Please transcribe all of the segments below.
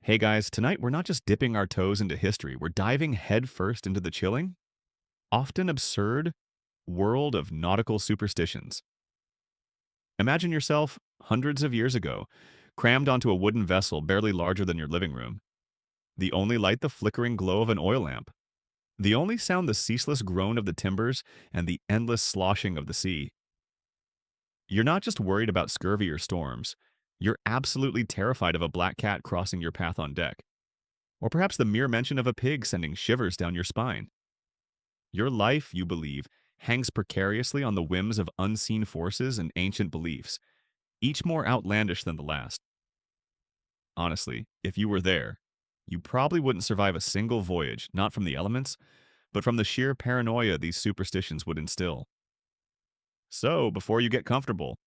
Hey guys, tonight we're not just dipping our toes into history, we're diving headfirst into the chilling, often absurd world of nautical superstitions. Imagine yourself hundreds of years ago, crammed onto a wooden vessel barely larger than your living room. The only light the flickering glow of an oil lamp. The only sound the ceaseless groan of the timbers and the endless sloshing of the sea. You're not just worried about scurvy or storms, you're absolutely terrified of a black cat crossing your path on deck. Or perhaps the mere mention of a pig sending shivers down your spine. Your life, you believe, hangs precariously on the whims of unseen forces and ancient beliefs, each more outlandish than the last. Honestly, if you were there, you probably wouldn't survive a single voyage, not from the elements, but from the sheer paranoia these superstitions would instill. So, before you get comfortable,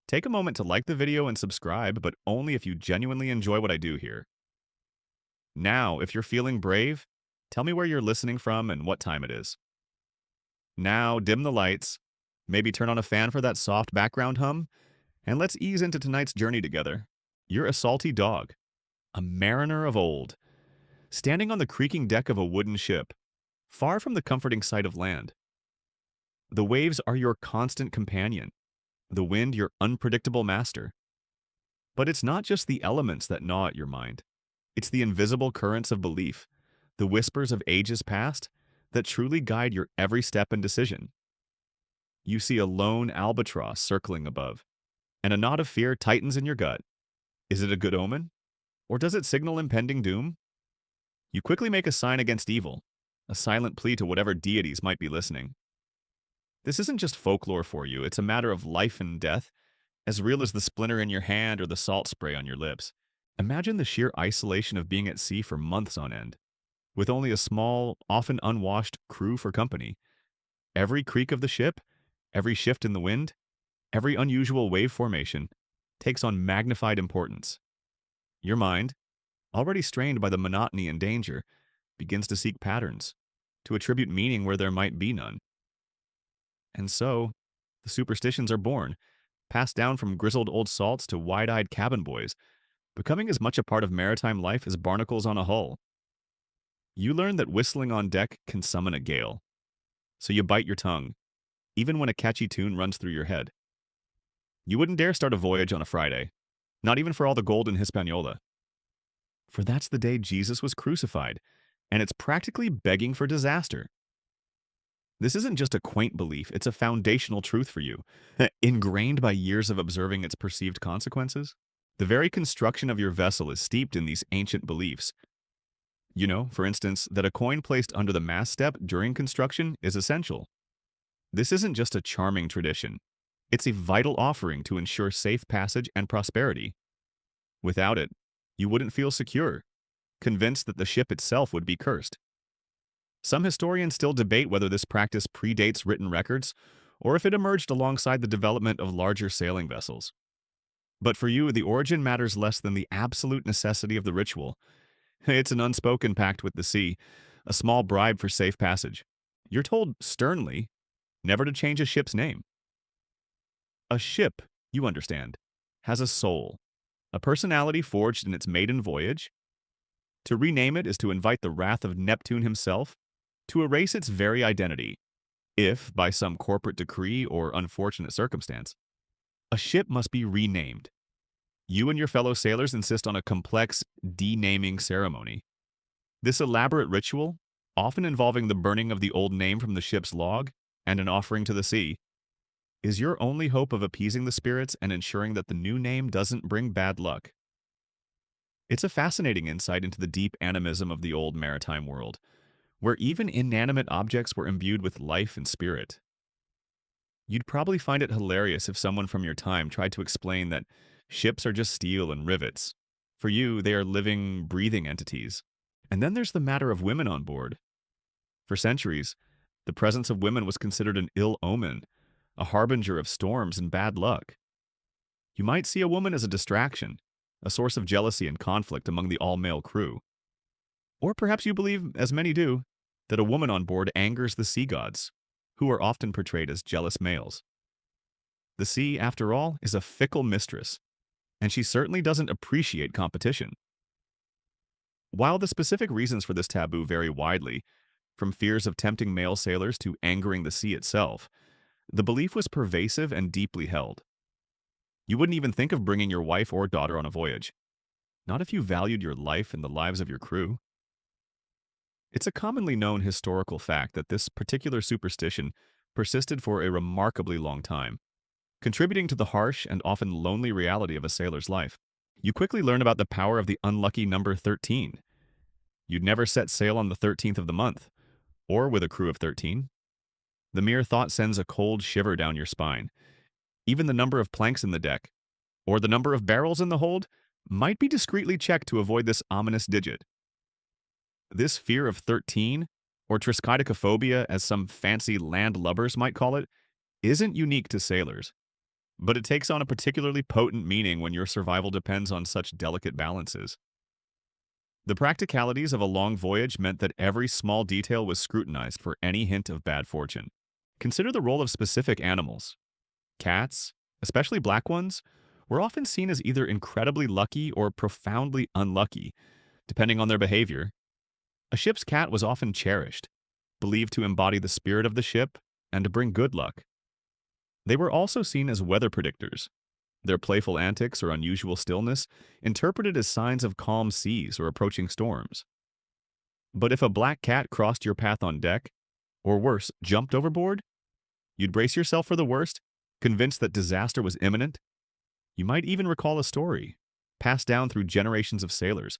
take a moment to like the video and subscribe, but only if you genuinely enjoy what I do here. Now, if you're feeling brave, tell me where you're listening from and what time it is. Now, dim the lights, maybe turn on a fan for that soft background hum, and let's ease into tonight's journey together. You're a salty dog, a mariner of old, standing on the creaking deck of a wooden ship, far from the comforting sight of land. The waves are your constant companion, the wind your unpredictable master. But it's not just the elements that gnaw at your mind. It's the invisible currents of belief, the whispers of ages past, that truly guide your every step and decision. You see a lone albatross circling above, and a knot of fear tightens in your gut. Is it a good omen? Or does it signal impending doom? You quickly make a sign against evil, a silent plea to whatever deities might be listening. This isn't just folklore for you, it's a matter of life and death, as real as the splinter in your hand or the salt spray on your lips. Imagine the sheer isolation of being at sea for months on end, with only a small, often unwashed crew for company. Every creak of the ship, every shift in the wind, every unusual wave formation takes on magnified importance. Your mind, already strained by the monotony and danger, begins to seek patterns, to attribute meaning where there might be none. And so, the superstitions are born, passed down from grizzled old salts to wide-eyed cabin boys, becoming as much a part of maritime life as barnacles on a hull. You learn that whistling on deck can summon a gale, so you bite your tongue, even when a catchy tune runs through your head. You wouldn't dare start a voyage on a Friday, not even for all the gold in Hispaniola. For that's the day Jesus was crucified, and it's practically begging for disaster. This isn't just a quaint belief, it's a foundational truth for you, ingrained by years of observing its perceived consequences. The very construction of your vessel is steeped in these ancient beliefs. You know, for instance, that a coin placed under the mast step during construction is essential. This isn't just a charming tradition. It's a vital offering to ensure safe passage and prosperity. Without it, you wouldn't feel secure, convinced that the ship itself would be cursed. Some historians still debate whether this practice predates written records or if it emerged alongside the development of larger sailing vessels. But for you, the origin matters less than the absolute necessity of the ritual. It's an unspoken pact with the sea, a small bribe for safe passage. You're told sternly never to change a ship's name. A ship, you understand, has a soul, a personality forged in its maiden voyage. To rename it is to invite the wrath of Neptune himself, to erase its very identity, if, by some corporate decree or unfortunate circumstance, a ship must be renamed. You and your fellow sailors insist on a complex denaming ceremony. This elaborate ritual, often involving the burning of the old name from the ship's log and an offering to the sea, is your only hope of appeasing the spirits and ensuring that the new name doesn't bring bad luck. It's a fascinating insight into the deep animism of the old maritime world, where even inanimate objects were imbued with life and spirit. You'd probably find it hilarious if someone from your time tried to explain that ships are just steel and rivets. For you, they are living, breathing entities. And then there's the matter of women on board. For centuries, the presence of women was considered an ill omen, a harbinger of storms and bad luck. You might see a woman as a distraction, a source of jealousy and conflict among the all-male crew. Or perhaps you believe, as many do, that a woman on board angers the sea gods, who are often portrayed as jealous males. The sea, after all, is a fickle mistress, and she certainly doesn't appreciate competition. While the specific reasons for this taboo vary widely, from fears of tempting male sailors to angering the sea itself, the belief was pervasive and deeply held. You wouldn't even think of bringing your wife or daughter on a voyage, not if you valued your life and the lives of your crew. It's a commonly known historical fact that this particular superstition persisted for a remarkably long time, contributing to the harsh and often lonely reality of a sailor's life. You quickly learn about the power of the unlucky number 13. You'd never set sail on the 13th of the month, or with a crew of 13. The mere thought sends a cold shiver down your spine. Even the number of planks in the deck, or the number of barrels in the hold, might be discreetly checked to avoid this ominous digit. This fear of 13, or triskaidekaphobia as some fancy landlubbers might call it, isn't unique to sailors, but it takes on a particularly potent meaning when your survival depends on such delicate balances. The practicalities of a long voyage meant that every small detail was scrutinized for any hint of bad fortune. Consider the role of specific animals. Cats, especially black ones, were often seen as either incredibly lucky or profoundly unlucky, depending on their behavior. A ship's cat was often cherished, believed to embody the spirit of the ship and to bring good luck. They were also seen as weather predictors, their playful antics or unusual stillness interpreted as signs of calm seas or approaching storms. But if a black cat crossed your path on deck, or worse, jumped overboard, you'd brace yourself for the worst, convinced that disaster was imminent. You might even recall a story, passed down through generations of sailors,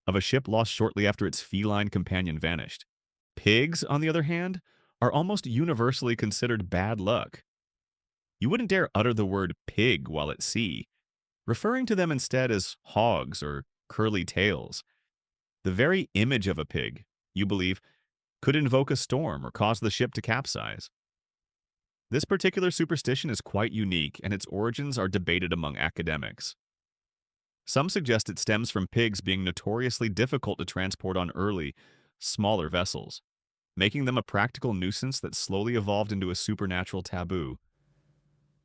of a ship lost shortly after its feline companion vanished. Pigs, on the other hand, are almost universally considered bad luck. You wouldn't dare utter the word pig while at sea, referring to them instead as hogs or curly tails. The very image of a pig, you believe, could invoke a storm or cause the ship to capsize. This particular superstition is quite unique, and its origins are debated among academics. Some suggest it stems from pigs being notoriously difficult to transport on early, smaller vessels, making them a practical nuisance that slowly evolved into a supernatural taboo.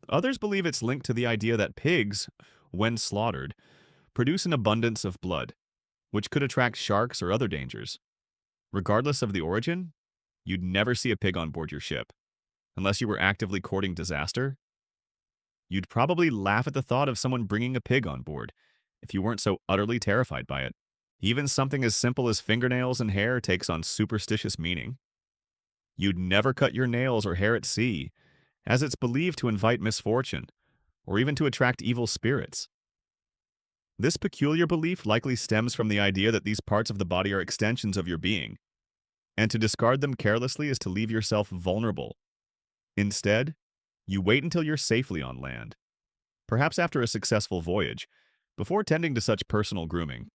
Others believe it's linked to the idea that pigs, when slaughtered, produce an abundance of blood, which could attract sharks or other dangers. Regardless of the origin, you'd never see a pig on board your ship, unless you were actively courting disaster. You'd probably laugh at the thought of someone bringing a pig on board, if you weren't so utterly terrified by it. Even something as simple as fingernails and hair takes on superstitious meaning. You'd never cut your nails or hair at sea, as it's believed to invite misfortune, or even to attract evil spirits. This peculiar belief likely stems from the idea that these parts of the body are extensions of your being, and to discard them carelessly is to leave yourself vulnerable. Instead, you wait until you're safely on land, perhaps after a successful voyage, before tending to such personal grooming.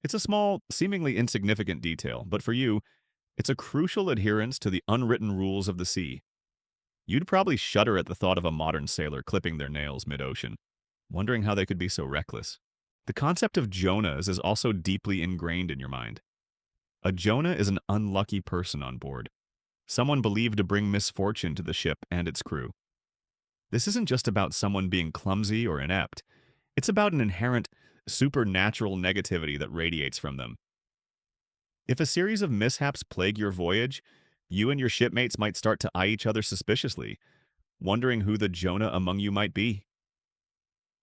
It's a small, seemingly insignificant detail, but for you, it's a crucial adherence to the unwritten rules of the sea. You'd probably shudder at the thought of a modern sailor clipping their nails mid-ocean, wondering how they could be so reckless. The concept of Jonahs is also deeply ingrained in your mind. A Jonah is an unlucky person on board, someone believed to bring misfortune to the ship and its crew. This isn't just about someone being clumsy or inept. It's about an inherent, supernatural negativity that radiates from them. If a series of mishaps plague your voyage, you and your shipmates might start to eye each other suspiciously, wondering who the Jonah among you might be.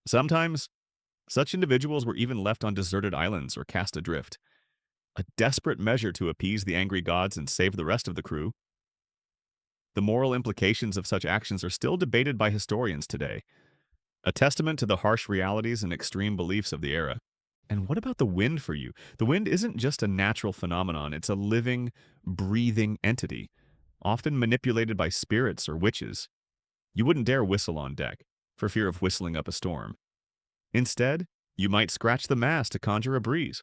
Sometimes, such individuals were even left on deserted islands or cast adrift, a desperate measure to appease the angry gods and save the rest of the crew. The moral implications of such actions are still debated by historians today, a testament to the harsh realities and extreme beliefs of the era. And what about the wind for you? The wind isn't just a natural phenomenon, it's a living, breathing entity, often manipulated by spirits or witches. You wouldn't dare whistle on deck, for fear of whistling up a storm. Instead, you might scratch the mast to conjure a breeze,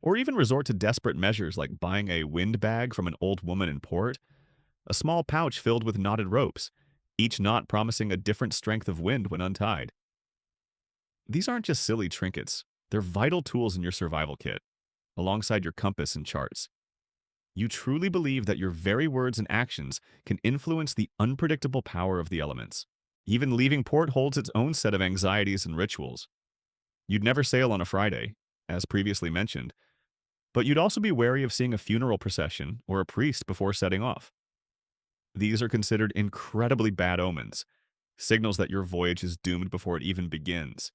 or even resort to desperate measures like buying a wind bag from an old woman in port, a small pouch filled with knotted ropes, each knot promising a different strength of wind when untied. These aren't just silly trinkets, they're vital tools in your survival kit, alongside your compass and charts. You truly believe that your very words and actions can influence the unpredictable power of the elements. Even leaving port holds its own set of anxieties and rituals. You'd never sail on a Friday, as previously mentioned, But you'd also be wary of seeing a funeral procession or a priest before setting off. These are considered incredibly bad omens, signals that your voyage is doomed before it even begins.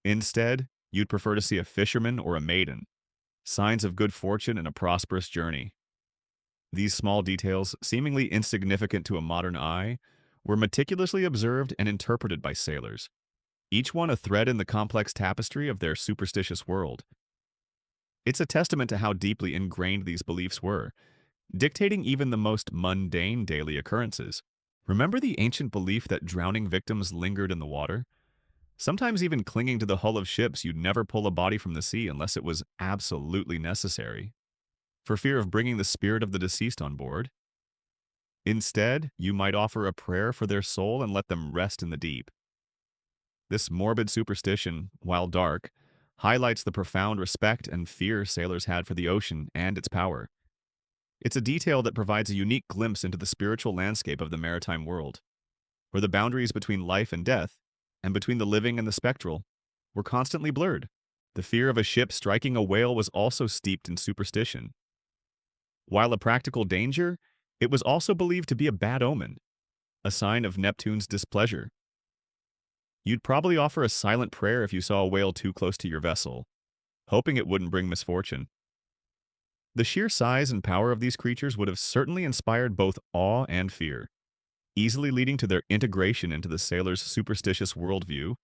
Instead, you'd prefer to see a fisherman or a maiden, signs of good fortune and a prosperous journey. These small details, seemingly insignificant to a modern eye, were meticulously observed and interpreted by sailors, each one a thread in the complex tapestry of their superstitious world. It's a testament to how deeply ingrained these beliefs were, dictating even the most mundane daily occurrences. Remember the ancient belief that drowning victims lingered in the water? Sometimes even clinging to the hull of ships you'd never pull a body from the sea unless it was absolutely necessary, for fear of bringing the spirit of the deceased on board. Instead, you might offer a prayer for their soul and let them rest in the deep. This morbid superstition, while dark, highlights the profound respect and fear sailors had for the ocean and its power. It's a detail that provides a unique glimpse into the spiritual landscape of the maritime world, where the boundaries between life and death, and between the living and the spectral, were constantly blurred. The fear of a ship striking a whale was also steeped in superstition. While a practical danger, it was also believed to be a bad omen, a sign of Neptune's displeasure. You'd probably offer a silent prayer if you saw a whale too close to your vessel, hoping it wouldn't bring misfortune. The sheer size and power of these creatures would have certainly inspired both awe and fear, easily leading to their integration into the sailor's superstitious worldview.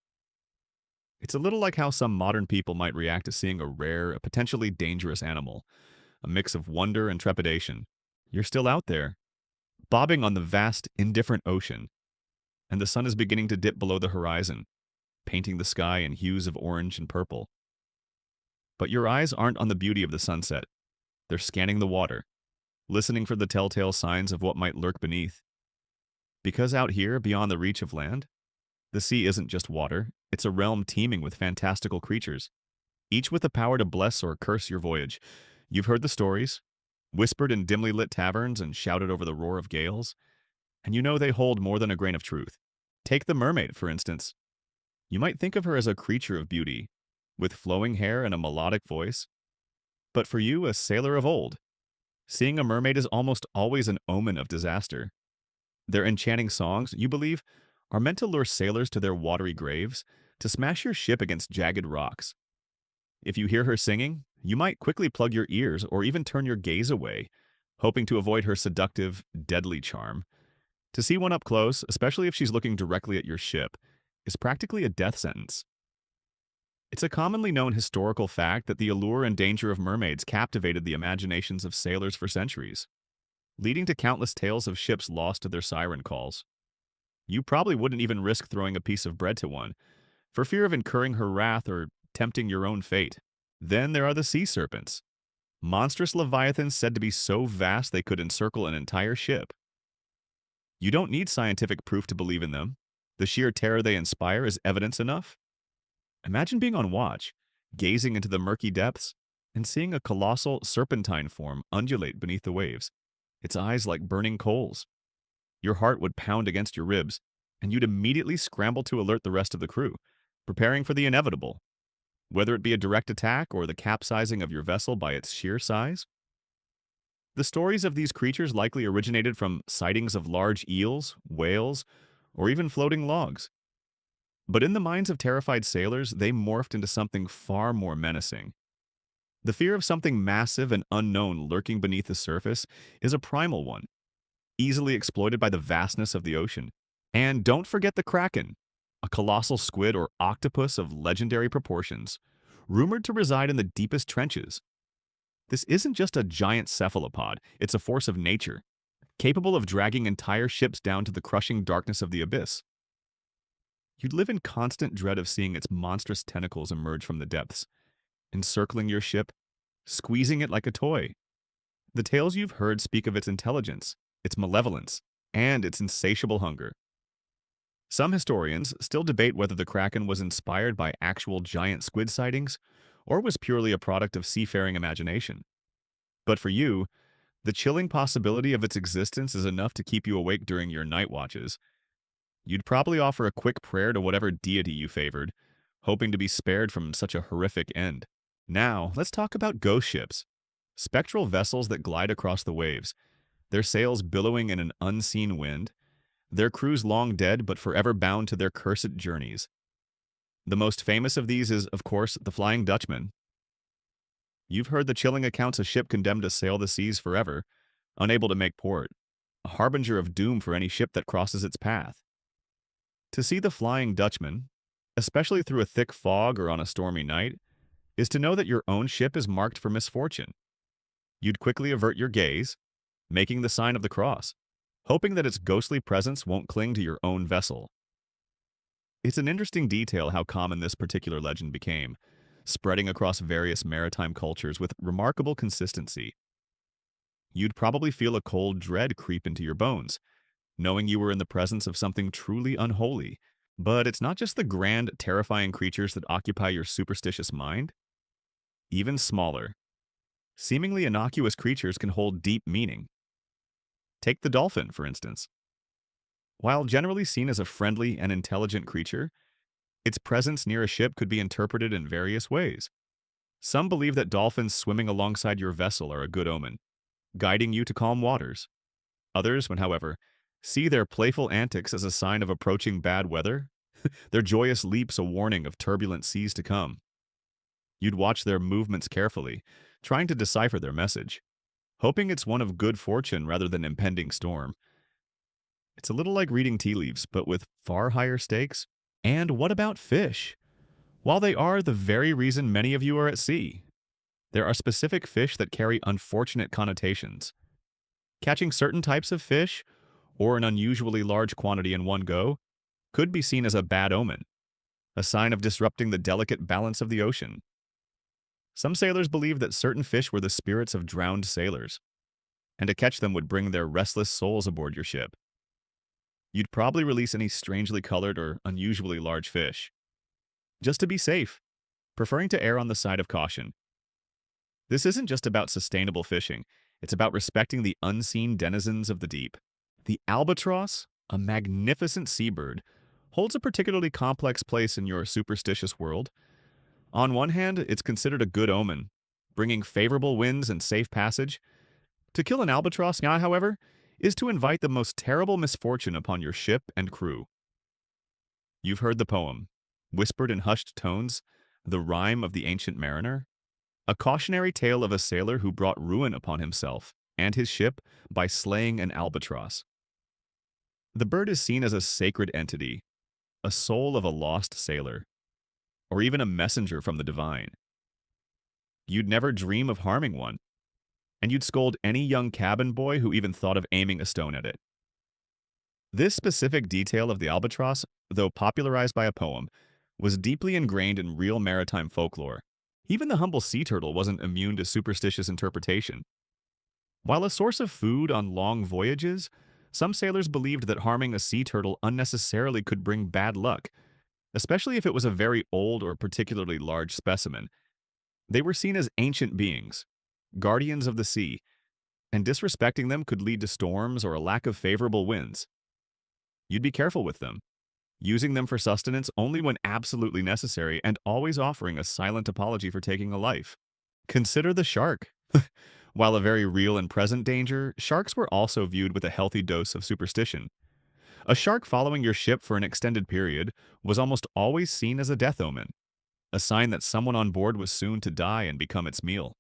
It's a little like how some modern people might react to seeing a rare, a potentially dangerous animal, a mix of wonder and trepidation. You're still out there, bobbing on the vast, indifferent ocean, and the sun is beginning to dip below the horizon, painting the sky in hues of orange and purple. But your eyes aren't on the beauty of the sunset. They're scanning the water, listening for the telltale signs of what might lurk beneath. Because out here, beyond the reach of land, the sea isn't just water, it's a realm teeming with fantastical creatures, each with the power to bless or curse your voyage. You've heard the stories, whispered in dimly lit taverns and shouted over the roar of gales, and you know they hold more than a grain of truth. Take the mermaid, for instance. You might think of her as a creature of beauty, with flowing hair and a melodic voice. But for you, a sailor of old, seeing a mermaid is almost always an omen of disaster. Their enchanting songs, you believe, are meant to lure sailors to their watery graves, to smash your ship against jagged rocks. If you hear her singing, you might quickly plug your ears or even turn your gaze away, hoping to avoid her seductive, deadly charm. To see one up close, especially if she's looking directly at your ship, is practically a death sentence. It's a commonly known historical fact that the allure and danger of mermaids captivated the imaginations of sailors for centuries, leading to countless tales of ships lost to their siren calls. You probably wouldn't even risk throwing a piece of bread to one, for fear of incurring her wrath or tempting your own fate. Then there are the sea serpents, monstrous leviathans said to be so vast they could encircle an entire ship. You don't need scientific proof to believe in them. The sheer terror they inspire is evidence enough. Imagine being on watch, gazing into the murky depths, and seeing a colossal serpentine form undulate beneath the waves, its eyes like burning coals. Your heart would pound against your ribs, and you'd immediately scramble to alert the rest of the crew, preparing for the inevitable, whether it be a direct attack or the capsizing of your vessel by its sheer size. The stories of these creatures likely originated from sightings of large eels, whales, or even floating logs. But in the minds of terrified sailors, they morphed into something far more menacing. The fear of something massive and unknown lurking beneath the surface is a primal one, easily exploited by the vastness of the ocean. And don't forget the kraken, a colossal squid or octopus of legendary proportions, rumored to reside in the deepest trenches. This isn't just a giant cephalopod, it's a force of nature, capable of dragging entire ships down to the crushing darkness of the abyss. You'd live in constant dread of seeing its monstrous tentacles emerge from the depths, encircling your ship, squeezing it like a toy. The tales you've heard speak of its intelligence, its malevolence, and its insatiable hunger. Some historians still debate whether the kraken was inspired by actual giant squid sightings or was purely a product of seafaring imagination. But for you, the chilling possibility of its existence is enough to keep you awake during your night watches. You'd probably offer a quick prayer to whatever deity you favored, hoping to be spared from such a horrific end. Now, let's talk about ghost ships. spectral vessels that glide across the waves, their sails billowing in an unseen wind, their crews long dead but forever bound to their cursed journeys. The most famous of these is, of course, the Flying Dutchman. You've heard the chilling accounts of a ship condemned to sail the seas forever, unable to make port, a harbinger of doom for any ship that crosses its path. To see the Flying Dutchman, especially through a thick fog or on a stormy night, is to know that your own ship is marked for misfortune. You'd quickly avert your gaze, making the sign of the cross, hoping that its ghostly presence won't cling to your own vessel. It's an interesting detail how common this particular legend became, spreading across various maritime cultures with remarkable consistency. You'd probably feel a cold dread creep into your bones, knowing you were in the presence of something truly unholy. But it's not just the grand, terrifying creatures that occupy your superstitious mind. Even smaller, seemingly innocuous creatures can hold deep meaning. Take the dolphin, for instance. While generally seen as a friendly and intelligent creature, its presence near a ship could be interpreted in various ways. Some believe that dolphins swimming alongside your vessel are a good omen, guiding you to calm waters. Others, however, see their playful antics as a sign of approaching bad weather, their joyous leaps a warning of turbulent seas to come. You'd watch their movements carefully, trying to decipher their message, hoping it's one of good fortune rather than impending storm. It's a little like reading tea leaves, but with far higher stakes. And what about fish? While they are the very reason many of you are at sea, there are specific fish that carry unfortunate connotations. Catching certain types of fish, or an unusually large quantity in one go, could be seen as a bad omen, a sign of disrupting the delicate balance of the ocean. Some sailors believed that certain fish were the spirits of drowned sailors, and to catch them would bring their restless souls aboard your ship. You'd probably release any strangely colored or unusually large fish, just to be safe, preferring to err on the side of caution. This isn't just about sustainable fishing, it's about respecting the unseen denizens of the deep. The albatross, a magnificent seabird, holds a particularly complex place in your superstitious world. On one hand, it's considered a good omen, bringing favorable winds and safe passage. To kill an albatross, however, is to invite the most terrible misfortune upon your ship and crew. You've heard the poem, whispered in hushed tones, The Rime of the Ancient Mariner, a cautionary tale of a sailor who brought ruin upon himself and his ship by slaying an albatross. The bird is seen as a sacred entity, a soul of a lost sailor, or even a messenger from the divine. You'd never dream of harming one, and you'd scold any young cabin boy who even thought of aiming a stone at it. This specific detail of the albatross, though popularized by a poem, was deeply ingrained in real maritime folklore. Even the humble sea turtle wasn't immune to superstitious interpretation. While a source of food on long voyages, some sailors believed that harming a sea turtle unnecessarily could bring bad luck, especially if it was a very old or particularly large specimen. They were seen as ancient beings, guardians of the sea, and disrespecting them could lead to storms or a lack of favorable winds. You'd be careful with them, using them for sustenance only when absolutely necessary and always offering a silent apology for taking a life. Consider the shark. While a very real and present danger, sharks were also viewed with a healthy dose of superstition. A shark following your ship for an extended period was almost always seen as a death omen, a sign that someone on board was soon to die and become its meal.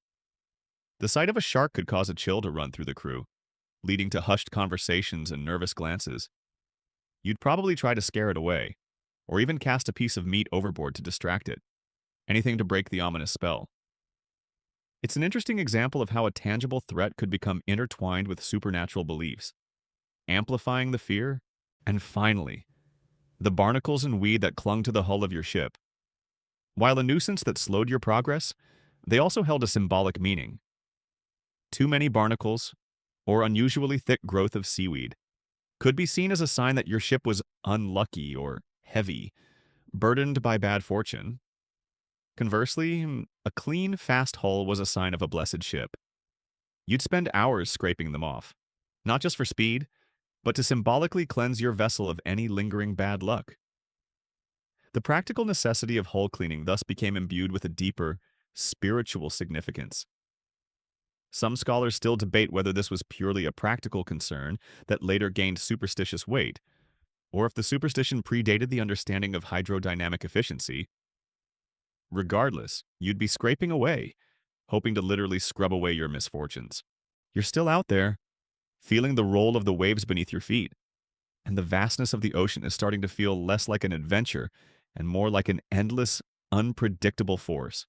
The sight of a shark could cause a chill to run through the crew, leading to hushed conversations and nervous glances. You'd probably try to scare it away, or even cast a piece of meat overboard to distract it, anything to break the ominous spell. It's an interesting example of how a tangible threat could become intertwined with supernatural beliefs, amplifying the fear. And finally, the barnacles and weed that clung to the hull of your ship. While a nuisance that slowed your progress, they also held a symbolic meaning. Too many barnacles, or unusually thick growth of seaweed, could be seen as a sign that your ship was unlucky or heavy, burdened by bad fortune. Conversely, a clean, fast hull was a sign of a blessed ship. You'd spend hours scraping them off, not just for speed, but to symbolically cleanse your vessel of any lingering bad luck. The practical necessity of hull cleaning thus became imbued with a deeper, spiritual significance. Some scholars still debate whether this was purely a practical concern that later gained superstitious weight, or if the superstition predated the understanding of hydrodynamic efficiency. Regardless, you'd be scraping away, hoping to literally scrub away your misfortunes. You're still out there, feeling the roll of the waves beneath your feet, and the vastness of the ocean is starting to feel less like an adventure and more like an endless, unpredictable force.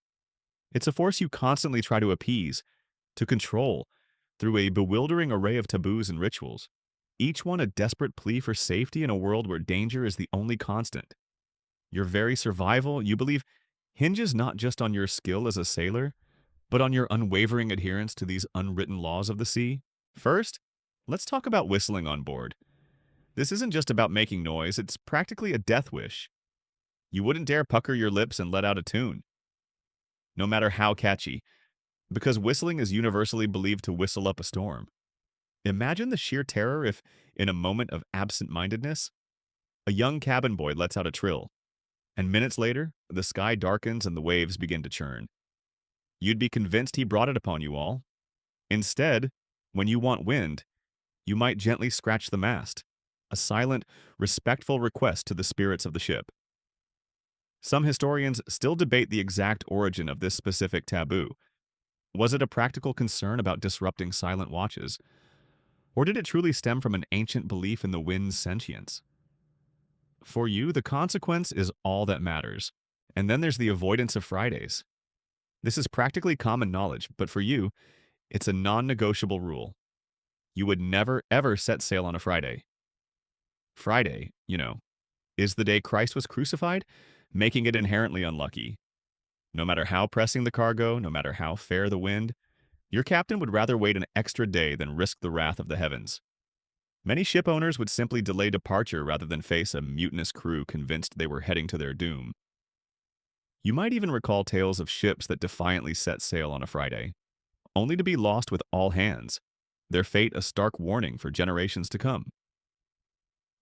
It's a force you constantly try to appease, to control, through a bewildering array of taboos and rituals, each one a desperate plea for safety in a world where danger is the only constant. Your very survival, you believe, hinges not just on your skill as a sailor, but on your unwavering adherence to these unwritten laws of the sea. First, let's talk about whistling on board. This isn't just about making noise, it's practically a death wish. You wouldn't dare pucker your lips and let out a tune, no matter how catchy, because whistling is universally believed to whistle up a storm. Imagine the sheer terror if, in a moment of absent-mindedness, a young cabin boy lets out a trill, and minutes later, the sky darkens and the waves begin to churn. You'd be convinced he brought it upon you all. Instead, when you want wind, you might gently scratch the mast, a silent, respectful request to the spirits of the ship. Some historians still debate the exact origin of this specific taboo. Was it a practical concern about disrupting silent watches? Or did it truly stem from an ancient belief in the wind's sentience? For you, the consequence is all that matters. And then there's the avoidance of Fridays. This is practically common knowledge, but for you, it's a non-negotiable rule. You would never, ever set sail on a Friday. Friday, is the day Christ was crucified, making it inherently unlucky. No matter how pressing the cargo, no matter how fair the wind, your captain would rather wait an extra day than risk the wrath of the heavens. Many ship owners would simply delay departure rather than face a mutinous crew convinced they were heading to their doom. You might even recall tales of ships that defiantly set sail on a Friday, only to be lost with all hands, their fate a stark warning for generations to come.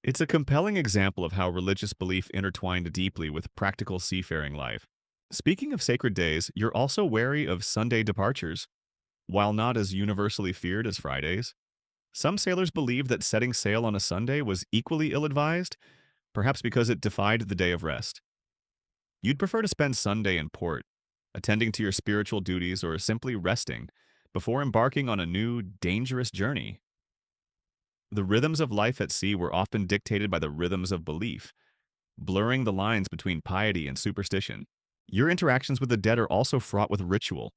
It's a compelling example of how religious belief intertwined deeply with practical seafaring life. Speaking of sacred days, you're also wary of Sunday departures. While not as universally feared as Fridays, some sailors believed that setting sail on a Sunday was equally ill-advised, perhaps because it defied the day of rest. You'd prefer to spend Sunday in port, attending to your spiritual duties or simply resting, before embarking on a new, dangerous journey. The rhythms of life at sea were often dictated by the rhythms of belief, blurring the lines between piety and superstition. Your interactions with the dead are also fraught with ritual.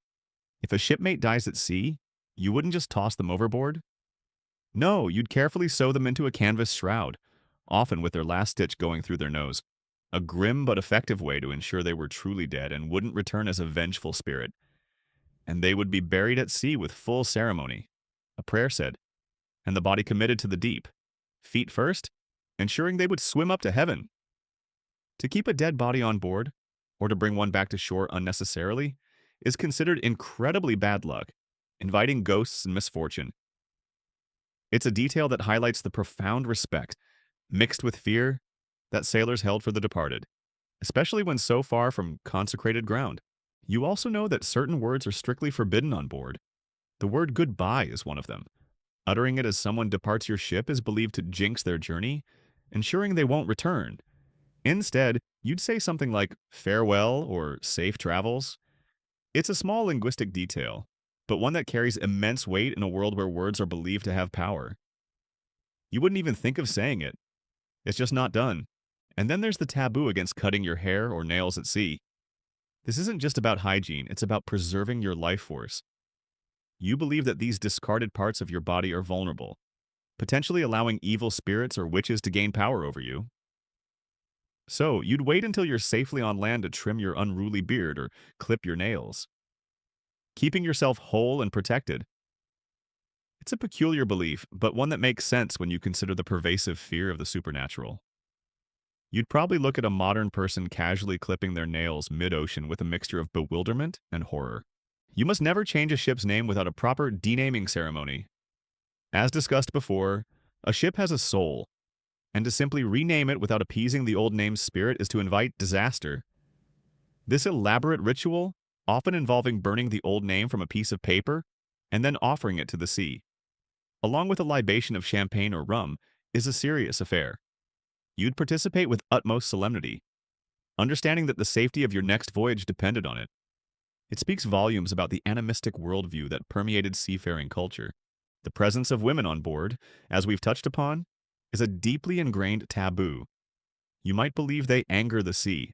If a shipmate dies at sea, you wouldn't just toss them overboard. No, you'd carefully sew them into a canvas shroud, often with their last stitch going through their nose. A grim but effective way to ensure they were truly dead and wouldn't return as a vengeful spirit. And they would be buried at sea with full ceremony, a prayer said, and the body committed to the deep, feet first, ensuring they would swim up to heaven. To keep a dead body on board, or to bring one back to shore unnecessarily, is considered incredibly bad luck, inviting ghosts and misfortune. It's a detail that highlights the profound respect, mixed with fear, that sailors held for the departed, especially when so far from consecrated ground. You also know that certain words are strictly forbidden on board. The word goodbye is one of them. Uttering it as someone departs your ship is believed to jinx their journey, ensuring they won't return. Instead, you'd say something like farewell or safe travels. It's a small linguistic detail, but one that carries immense weight in a world where words are believed to have power. You wouldn't even think of saying it. It's just not done. And then there's the taboo against cutting your hair or nails at sea. This isn't just about hygiene, it's about preserving your life force. You believe that these discarded parts of your body are vulnerable, potentially allowing evil spirits or witches to gain power over you. So, you'd wait until you're safely on land to trim your unruly beard or clip your nails, keeping yourself whole and protected. It's a peculiar belief, but one that makes sense when you consider the pervasive fear of the supernatural. You'd probably look at a modern person casually clipping their nails mid-ocean with a mixture of bewilderment and horror. You must never change a ship's name without a proper denaming ceremony. As discussed before, a ship has a soul, and to simply rename it without appeasing the old name's spirit is to invite disaster. This elaborate ritual, often involving burning the old name from a piece of paper and then offering it to the sea, along with a libation of champagne or rum, is a serious affair. You'd participate with utmost solemnity, understanding that the safety of your next voyage depended on it. It speaks volumes about the animistic worldview that permeated seafaring culture. The presence of women on board, as we've touched upon, is a deeply ingrained taboo. You might believe they anger the sea,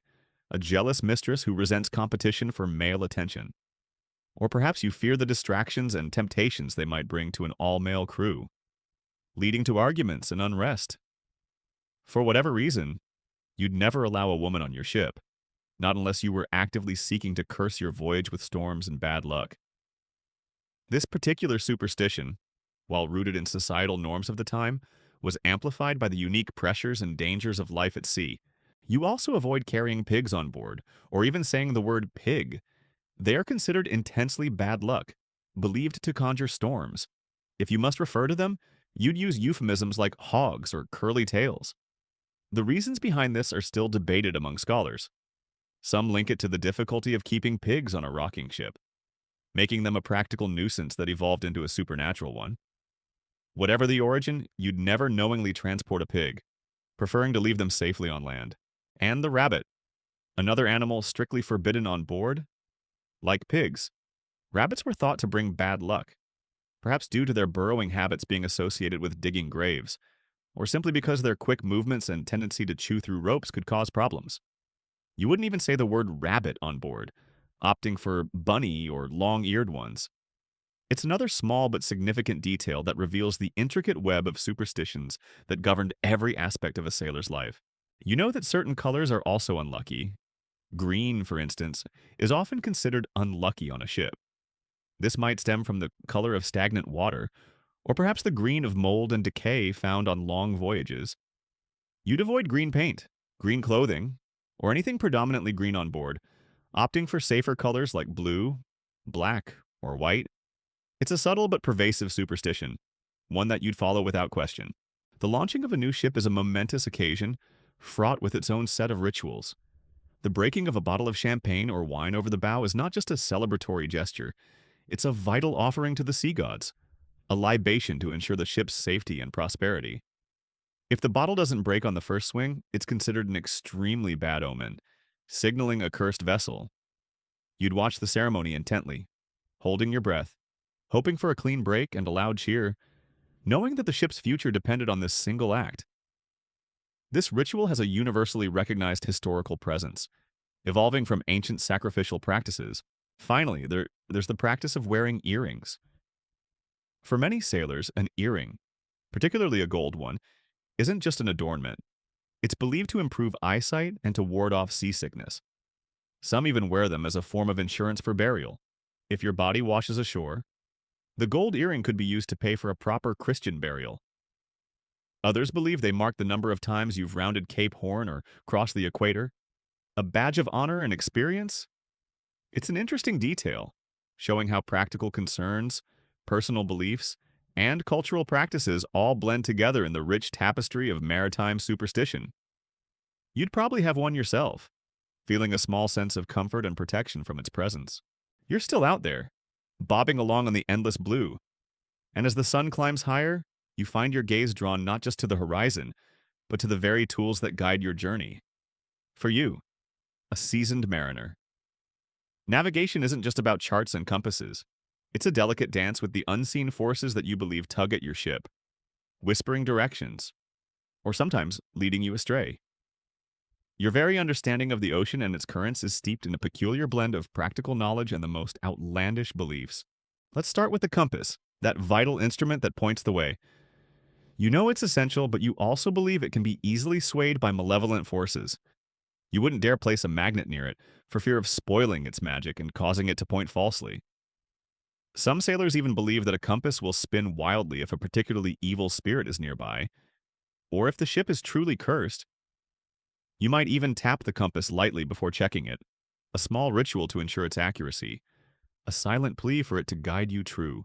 a jealous mistress who resents competition for male attention. Or perhaps you fear the distractions and temptations they might bring to an all-male crew, leading to arguments and unrest. For whatever reason, you'd never allow a woman on your ship, not unless you were actively seeking to curse your voyage with storms and bad luck. This particular superstition, while rooted in societal norms of the time, was amplified by the unique pressures and dangers of life at sea. You also avoid carrying pigs on board, or even saying the word pig. They are considered intensely bad luck, believed to conjure storms. If you must refer to them, you'd use euphemisms like hogs or curly tails. The reasons behind this are still debated among scholars. Some link it to the difficulty of keeping pigs on a rocking ship, making them a practical nuisance that evolved into a supernatural one. Whatever the origin, you'd never knowingly transport a pig, preferring to leave them safely on land. And the rabbit, another animal strictly forbidden on board. Like pigs, rabbits were thought to bring bad luck, perhaps due to their burrowing habits being associated with digging graves, or simply because their quick movements and tendency to chew through ropes could cause problems. You wouldn't even say the word rabbit on board, opting for bunny or long-eared ones. It's another small but significant detail that reveals the intricate web of superstitions that governed every aspect of a sailor's life. You know that certain colors are also unlucky. Green, for instance, is often considered unlucky on a ship. This might stem from the color of stagnant water, or perhaps the green of mold and decay found on long voyages. You'd avoid green paint, green clothing, or anything predominantly green on board, opting for safer colors like blue, black, or white. It's a subtle but pervasive superstition, one that you'd follow without question. The launching of a new ship is a momentous occasion, fraught with its own set of rituals. The breaking of a bottle of champagne or wine over the bow is not just a celebratory gesture, it's a vital offering to the sea gods, a libation to ensure the ship's safety and prosperity. If the bottle doesn't break on the first swing, it's considered an extremely bad omen, signaling a cursed vessel. You'd watch the ceremony intently, holding your breath, hoping for a clean break and a loud cheer, knowing that the ship's future depended on this single act. This ritual has a universally recognized historical presence, evolving from ancient sacrificial practices. Finally, there's the practice of wearing earrings. For many sailors, an earring, particularly a gold one, isn't just an adornment. It's believed to improve eyesight and to ward off seasickness. Some even wear them as a form of insurance for burial. If your body washes ashore, the gold earring could be used to pay for a proper Christian burial. Others believe they mark the number of times you've rounded Cape Horn or crossed the equator. A badge of honor and experience? It's an interesting detail, showing how practical concerns, personal beliefs, and cultural practices all blend together in the rich tapestry of maritime superstition. You'd probably have one yourself, feeling a small sense of comfort and protection from its presence. You're still out there, bobbing along on the endless blue. And as the sun climbs higher, you find your gaze drawn not just to the horizon, but to the very tools that guide your journey. For you, a seasoned mariner. Navigation isn't just about charts and compasses. It's a delicate dance with the unseen forces that you believe tug at your ship, whispering directions, or sometimes leading you astray. Your very understanding of the ocean and its currents is steeped in a peculiar blend of practical knowledge and the most outlandish beliefs. Let's start with the compass, that vital instrument that points the way. You know it's essential, but you also believe it can be easily swayed by malevolent forces. You wouldn't dare place a magnet near it, for fear of spoiling its magic and causing it to point falsely. Some sailors even believe that a compass will spin wildly if a particularly evil spirit is nearby, or if the ship is truly cursed. You might even tap the compass lightly before checking it, a small ritual to ensure its accuracy, a silent plea for it to guide you true.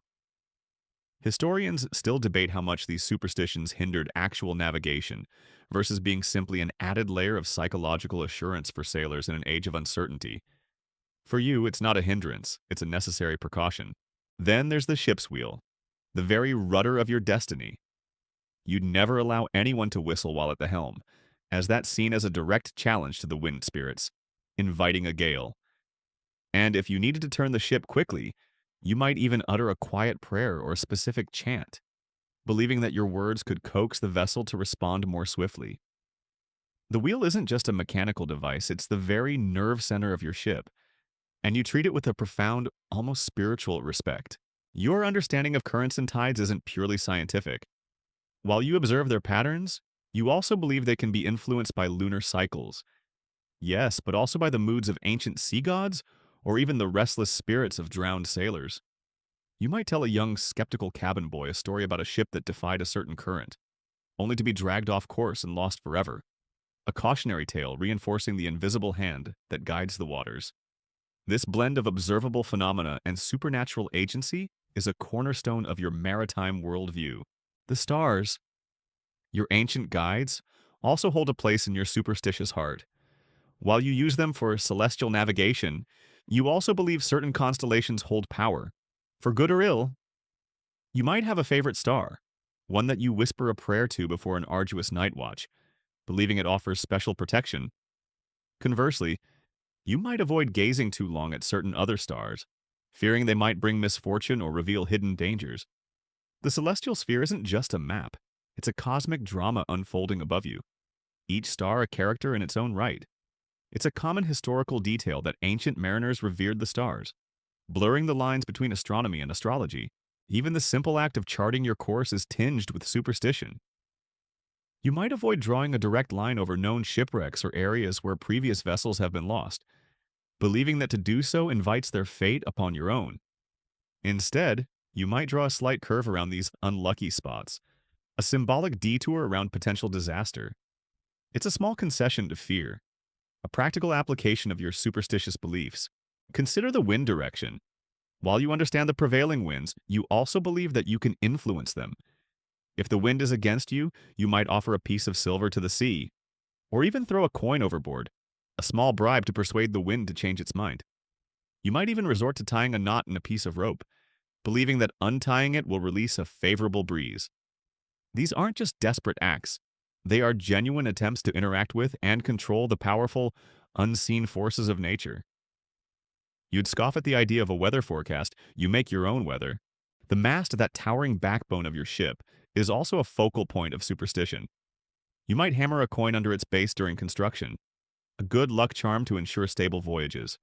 Historians still debate how much these superstitions hindered actual navigation versus being simply an added layer of psychological assurance for sailors in an age of uncertainty. For you, it's not a hindrance, it's a necessary precaution. Then there's the ship's wheel, the very rudder of your destiny. You'd never allow anyone to whistle while at the helm, as that's seen as a direct challenge to the wind spirits, inviting a gale. And if you needed to turn the ship quickly, you might even utter a quiet prayer or a specific chant, believing that your words could coax the vessel to respond more swiftly. The wheel isn't just a mechanical device, it's the very nerve center of your ship, and you treat it with a profound, almost spiritual respect. Your understanding of currents and tides isn't purely scientific. While you observe their patterns, you also believe they can be influenced by lunar cycles. Yes, but also by the moods of ancient sea gods or even the restless spirits of drowned sailors. You might tell a young, skeptical cabin boy a story about a ship that defied a certain current, only to be dragged off course and lost forever. A cautionary tale reinforcing the invisible hand that guides the waters. This blend of observable phenomena and supernatural agency is a cornerstone of your maritime worldview. The stars, your ancient guides, also hold a place in your superstitious heart. While you use them for celestial navigation, you also believe certain constellations hold power. For good or ill, you might have a favorite star, one that you whisper a prayer to before an arduous night watch, believing it offers special protection. Conversely, you might avoid gazing too long at certain other stars, fearing they might bring misfortune or reveal hidden dangers. The celestial sphere isn't just a map, it's a cosmic drama unfolding above you, each star a character in its own right. It's a common historical detail that ancient mariners revered the stars, blurring the lines between astronomy and astrology. Even the simple act of charting your course is tinged with superstition. You might avoid drawing a direct line over known shipwrecks or areas where previous vessels have been lost, believing that to do so invites their fate upon your own. Instead, you might draw a slight curve around these unlucky spots, a symbolic detour around potential disaster. It's a small concession to fear, a practical application of your superstitious beliefs. Consider the wind direction. While you understand the prevailing winds, you also believe that you can influence them. If the wind is against you, you might offer a piece of silver to the sea, or even throw a coin overboard, a small bribe to persuade the wind to change its mind. You might even resort to tying a knot in a piece of rope, believing that untying it will release a favorable breeze. These aren't just desperate acts. They are genuine attempts to interact with and control the powerful, unseen forces of nature. You'd scoff at the idea of a weather forecast, you make your own weather. The mast, that towering backbone of your ship, is also a focal point of superstition. You might hammer a coin under its base during construction, a good luck charm to ensure stable voyages.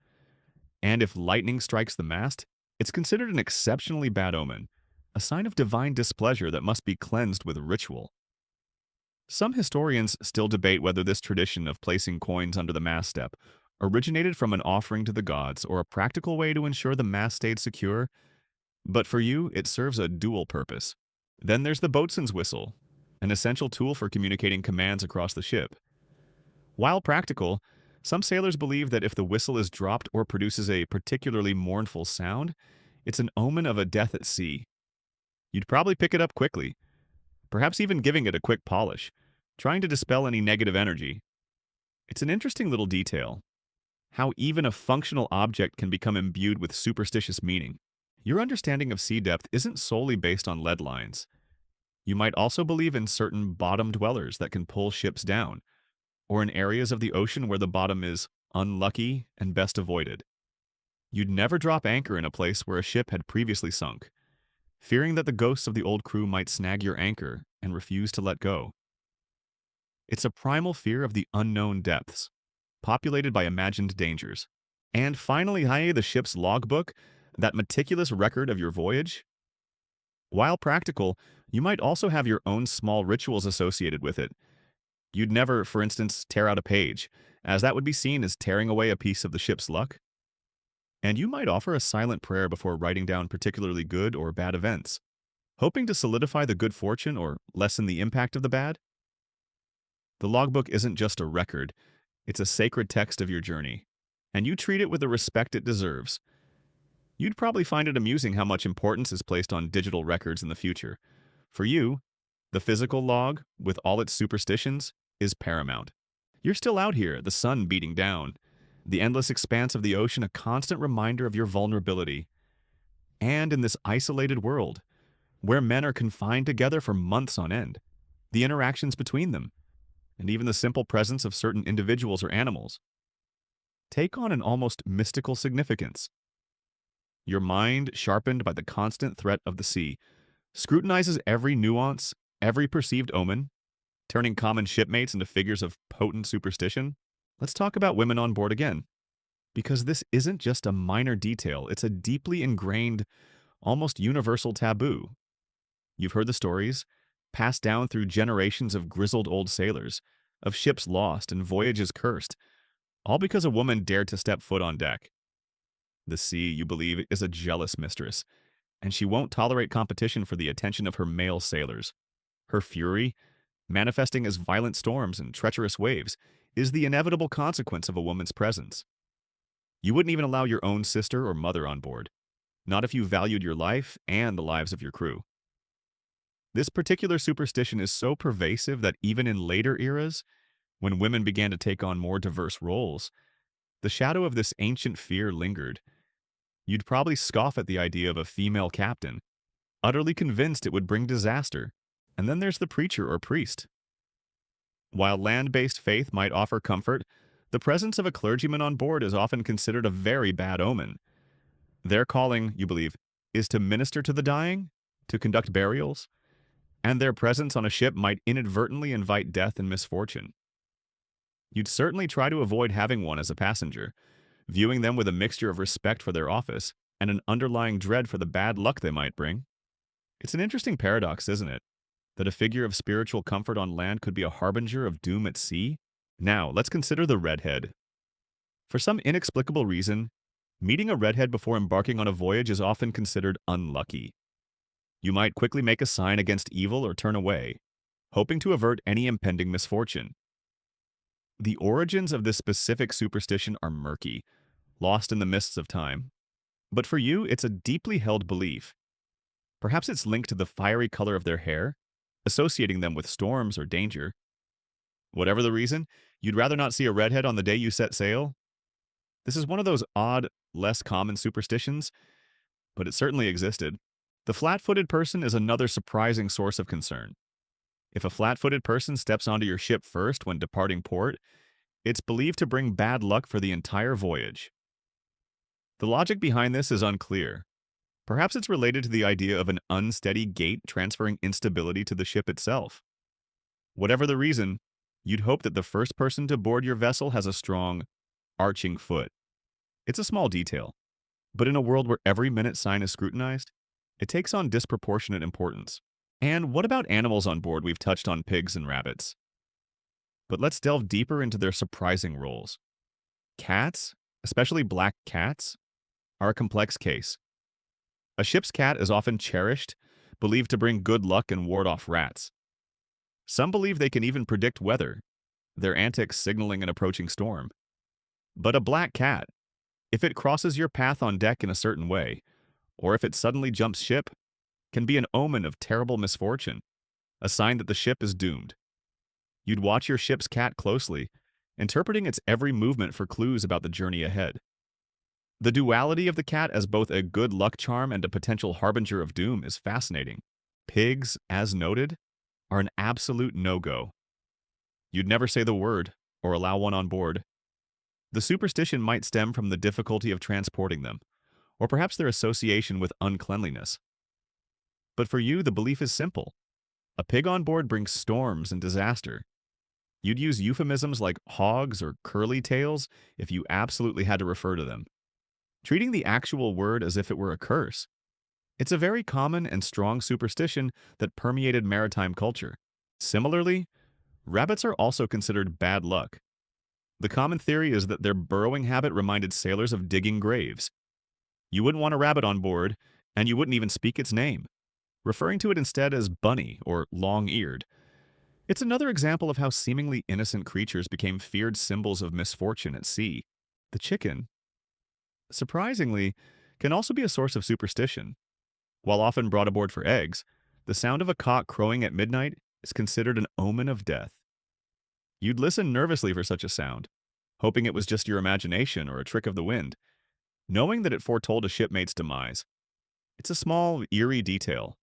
And if lightning strikes the mast, it's considered an exceptionally bad omen, a sign of divine displeasure that must be cleansed with ritual. Some historians still debate whether this tradition of placing coins under the mast step originated from an offering to the gods or a practical way to ensure the mast stayed secure, but for you, it serves a dual purpose. Then there's the boatswain's whistle, an essential tool for communicating commands across the ship. While practical, some sailors believe that if the whistle is dropped or produces a particularly mournful sound, it's an omen of a death at sea. You'd probably pick it up quickly, perhaps even giving it a quick polish, trying to dispel any negative energy. It's an interesting little detail, how even a functional object can become imbued with superstitious meaning. Your understanding of sea depth isn't solely based on lead lines. You might also believe in certain bottom dwellers that can pull ships down, or in areas of the ocean where the bottom is unlucky and best avoided. You'd never drop anchor in a place where a ship had previously sunk, fearing that the ghosts of the old crew might snag your anchor and refuse to let go. It's a primal fear of the unknown depths, populated by imagined dangers. And finally, the ship's logbook, that meticulous record of your voyage. While practical, you might also have your own small rituals associated with it. You'd never, for instance, tear out a page, as that would be seen as tearing away a piece of the ship's luck. And you might offer a silent prayer before writing down particularly good or bad events, hoping to solidify the good fortune or lessen the impact of the bad. The logbook isn't just a record, it's a sacred text of your journey, and you treat it with the respect it deserves. You'd probably find it amusing how much importance is placed on digital records in the future. For you, the physical log, with all its superstitions, is paramount. You're still out here, the sun beating down, the endless expanse of the ocean a constant reminder of your vulnerability. And in this isolated world, where men are confined together for months on end, the interactions between them, and even the simple presence of certain individuals or animals, take on an almost mystical significance. Your mind, sharpened by the constant threat of the sea, scrutinizes every nuance, every perceived omen, turning common shipmates into figures of potent superstition. Let's talk about women on board again, because this isn't just a minor detail, it's a deeply ingrained, almost universal taboo. You've heard the stories, passed down through generations of grizzled old sailors, of ships lost and voyages cursed, all because a woman dared to step foot on deck. The sea, you believe, is a jealous mistress, and she won't tolerate competition for the attention of her male sailors. Her fury, manifesting as violent storms and treacherous waves, is the inevitable consequence of a woman's presence. You wouldn't even allow your own sister or mother on board, not if you valued your life and the lives of your crew. This particular superstition is so pervasive that even in later eras, when women began to take on more diverse roles, the shadow of this ancient fear lingered. You'd probably scoff at the idea of a female captain, utterly convinced it would bring disaster. And then there's the preacher or priest. While land-based faith might offer comfort, the presence of a clergyman on board is often considered a very bad omen. Their calling, you believe, is to minister to the dying, to conduct burials, and their presence on a ship might inadvertently invite death and misfortune. You'd certainly try to avoid having one as a passenger, viewing them with a mixture of respect for their office and an underlying dread for the bad luck they might bring. It's an interesting paradox, isn't it? That a figure of spiritual comfort on land could be a harbinger of doom at sea? Now, let's consider the redhead. For some inexplicable reason, meeting a redhead before embarking on a voyage is often considered unlucky. You might quickly make a sign against evil or turn away, hoping to avert any impending misfortune. The origins of this specific superstition are murky, lost in the mists of time. But for you, it's a deeply held belief. Perhaps it's linked to the fiery color of their hair, associating them with storms or danger. Whatever the reason, you'd rather not see a redhead on the day you set sail? This is one of those odd, less common superstitions, but it certainly existed. The flat-footed person is another surprising source of concern. If a flat-footed person steps onto your ship first when departing port, it's believed to bring bad luck for the entire voyage. The logic behind this is unclear. Perhaps it's related to the idea of an unsteady gait transferring instability to the ship itself. Whatever the reason, you'd hope that the first person to board your vessel has a strong, arching foot. It's a small detail, but in a world where every minute sign is scrutinized, it takes on disproportionate importance. And what about animals on board? We've touched on pigs and rabbits. But let's delve deeper into their surprising roles. Cats, especially black cats, are a complex case. A ship's cat is often cherished, believed to bring good luck and ward off rats. Some believe they can even predict weather, their antics signaling an approaching storm. But a black cat, if it crosses your path on deck in a certain way, or if it suddenly jumps ship, can be an omen of terrible misfortune, a sign that the ship is doomed. You'd watch your ship's cat closely, interpreting its every movement for clues about the journey ahead. The duality of the cat as both a good luck charm and a potential harbinger of doom is fascinating. Pigs, as noted, are an absolute no-go. You'd never say the word or allow one on board. The superstition might stem from the difficulty of transporting them, or perhaps their association with uncleanliness. But for you, the belief is simple. A pig on board brings storms and disaster. You'd use euphemisms like hogs or curly tails if you absolutely had to refer to them, treating the actual word as if it were a curse. It's a very common and strong superstition that permeated maritime culture. Similarly, rabbits are also considered bad luck. The common theory is that their burrowing habit reminded sailors of digging graves. You wouldn't want a rabbit on board, and you wouldn't even speak its name, referring to it instead as bunny or long-eared. It's another example of how seemingly innocent creatures became feared symbols of misfortune at sea. The chicken, surprisingly, can also be a source of superstition. While often brought aboard for eggs, the sound of a cock crowing at midnight is considered an omen of death. You'd listen nervously for such a sound, hoping it was just your imagination or a trick of the wind, knowing that it foretold a shipmate's demise. It's a small, eerie detail,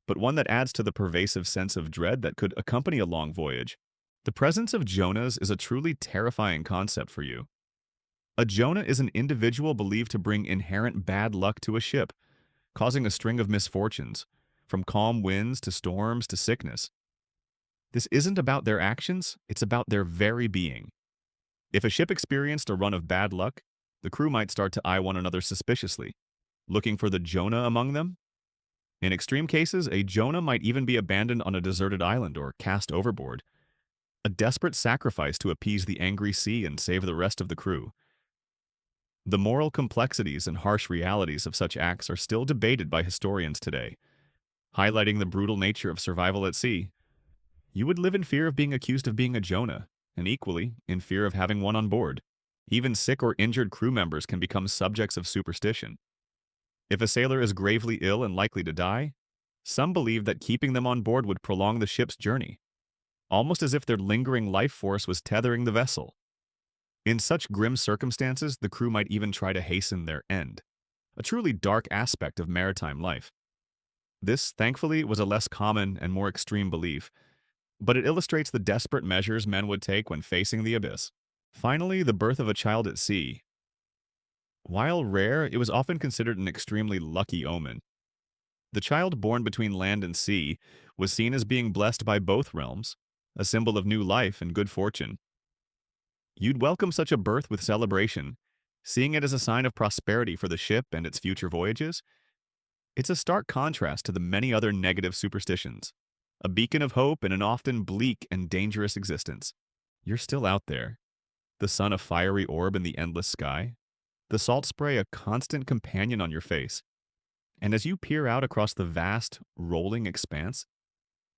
but one that adds to the pervasive sense of dread that could accompany a long voyage. The presence of Jonahs is a truly terrifying concept for you. A Jonah is an individual believed to bring inherent bad luck to a ship, causing a string of misfortunes, from calm winds to storms to sickness. This isn't about their actions, it's about their very being. If a ship experienced a run of bad luck, the crew might start to eye one another suspiciously, looking for the Jonah among them. In extreme cases, a Jonah might even be abandoned on a deserted island or cast overboard, a desperate sacrifice to appease the angry sea and save the rest of the crew. The moral complexities and harsh realities of such acts are still debated by historians today, highlighting the brutal nature of survival at sea. You would live in fear of being accused of being a Jonah, and equally, in fear of having one on board. Even sick or injured crew members can become subjects of superstition. If a sailor is gravely ill and likely to die, some believe that keeping them on board would prolong the ship's journey, almost as if their lingering life force was tethering the vessel. In such grim circumstances, the crew might even try to hasten their end, a truly dark aspect of maritime life. This, thankfully, was a less common and more extreme belief, but it illustrates the desperate measures men would take when facing the abyss. Finally, the birth of a child at sea. While rare, it was often considered an extremely lucky omen. The child born between land and sea was seen as being blessed by both realms, a symbol of new life and good fortune. You'd welcome such a birth with celebration, seeing it as a sign of prosperity for the ship and its future voyages. It's a stark contrast to the many other negative superstitions, a beacon of hope in an often bleak and dangerous existence. You're still out there, the sun a fiery orb in the endless sky, the salt spray a constant companion on your face. And as you peer out across the vast, rolling expanse,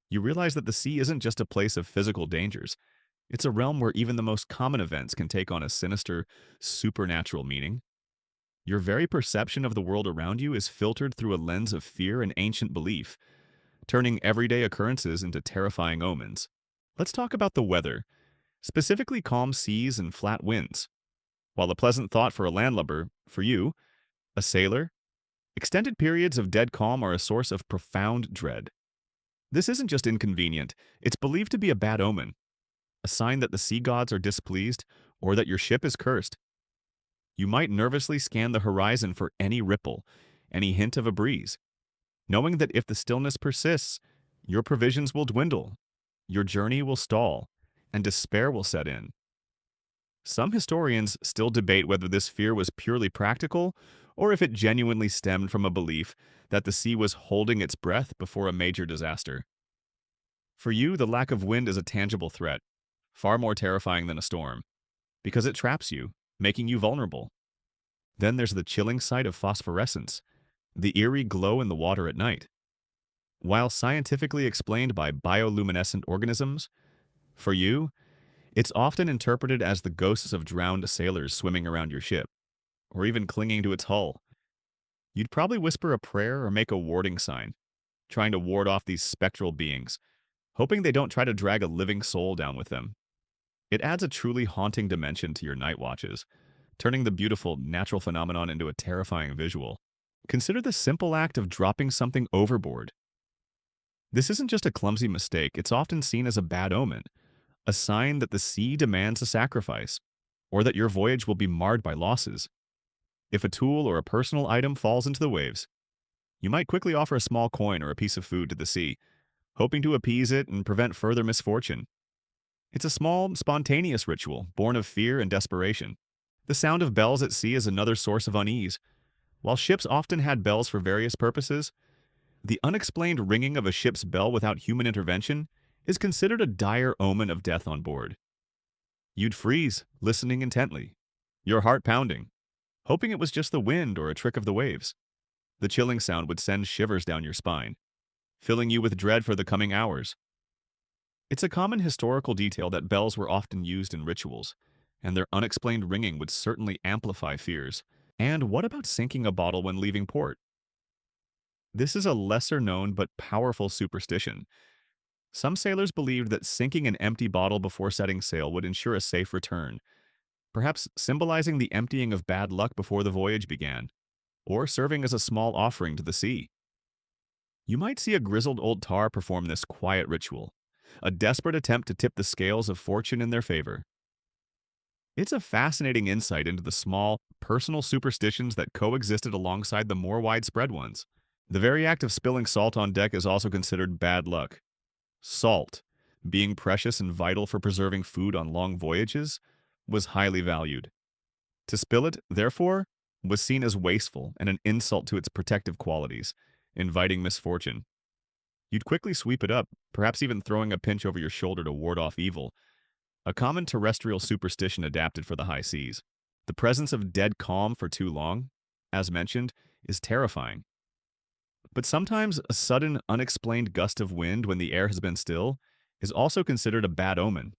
you realize that the sea isn't just a place of physical dangers. It's a realm where even the most common events can take on a sinister, supernatural meaning. Your very perception of the world around you is filtered through a lens of fear and ancient belief, turning everyday occurrences into terrifying omens. Let's talk about the weather, specifically calm seas and flat winds. While a pleasant thought for a landlubber, for you, a sailor, extended periods of dead calm are a source of profound dread. This isn't just inconvenient, it's believed to be a bad omen, a sign that the sea gods are displeased or that your ship is cursed. You might nervously scan the horizon for any ripple, any hint of a breeze, knowing that if the stillness persists, your provisions will dwindle, your journey will stall, and despair will set in. Some historians still debate whether this fear was purely practical or if it genuinely stemmed from a belief that the sea was holding its breath before a major disaster. For you, the lack of wind is a tangible threat, far more terrifying than a storm, because it traps you, making you vulnerable. Then there's the chilling sight of phosphorescence, the eerie glow in the water at night. While scientifically explained by bioluminescent organisms, for you, it's often interpreted as the ghosts of drowned sailors swimming around your ship, or even clinging to its hull. You'd probably whisper a prayer or make a warding sign, trying to ward off these spectral beings, hoping they don't try to drag a living soul down with them. It adds a truly haunting dimension to your night watches, turning the beautiful natural phenomenon into a terrifying visual. Consider the simple act of dropping something overboard. This isn't just a clumsy mistake, it's often seen as a bad omen, a sign that the sea demands a sacrifice, or that your voyage will be marred by losses. If a tool or a personal item falls into the waves, you might quickly offer a small coin or a piece of food to the sea, hoping to appease it and prevent further misfortune. It's a small, spontaneous ritual, born of fear and desperation. The sound of bells at sea is another source of unease. While ships often had bells for various purposes, the unexplained ringing of a ship's bell without human intervention is considered a dire omen of death on board. You'd freeze, listening intently, your heart pounding, hoping it was just the wind or a trick of the waves. The chilling sound would send shivers down your spine, filling you with dread for the coming hours. It's a common historical detail that bells were often used in rituals, and their unexplained ringing would certainly amplify fears. And what about sinking a bottle when leaving port? This is a lesser-known but powerful superstition. Some sailors believed that sinking an empty bottle before setting sail would ensure a safe return, perhaps symbolizing the emptying of bad luck before the voyage began. or serving as a small offering to the sea. You might see a grizzled old tar perform this quiet ritual, a desperate attempt to tip the scales of fortune in their favor. It's a fascinating insight into the small, personal superstitions that coexisted alongside the more widespread ones. The very act of spilling salt on deck is also considered bad luck. Salt, being precious and vital for preserving food on long voyages, was highly valued. To spill it, therefore, was seen as wasteful and an insult to its protective qualities, inviting misfortune. You'd quickly sweep it up, perhaps even throwing a pinch over your shoulder to ward off evil, a common terrestrial superstition adapted for the high seas. The presence of dead calm for too long, as mentioned, is terrifying. But sometimes a sudden, unexplained gust of wind when the air has been still is also considered a bad omen,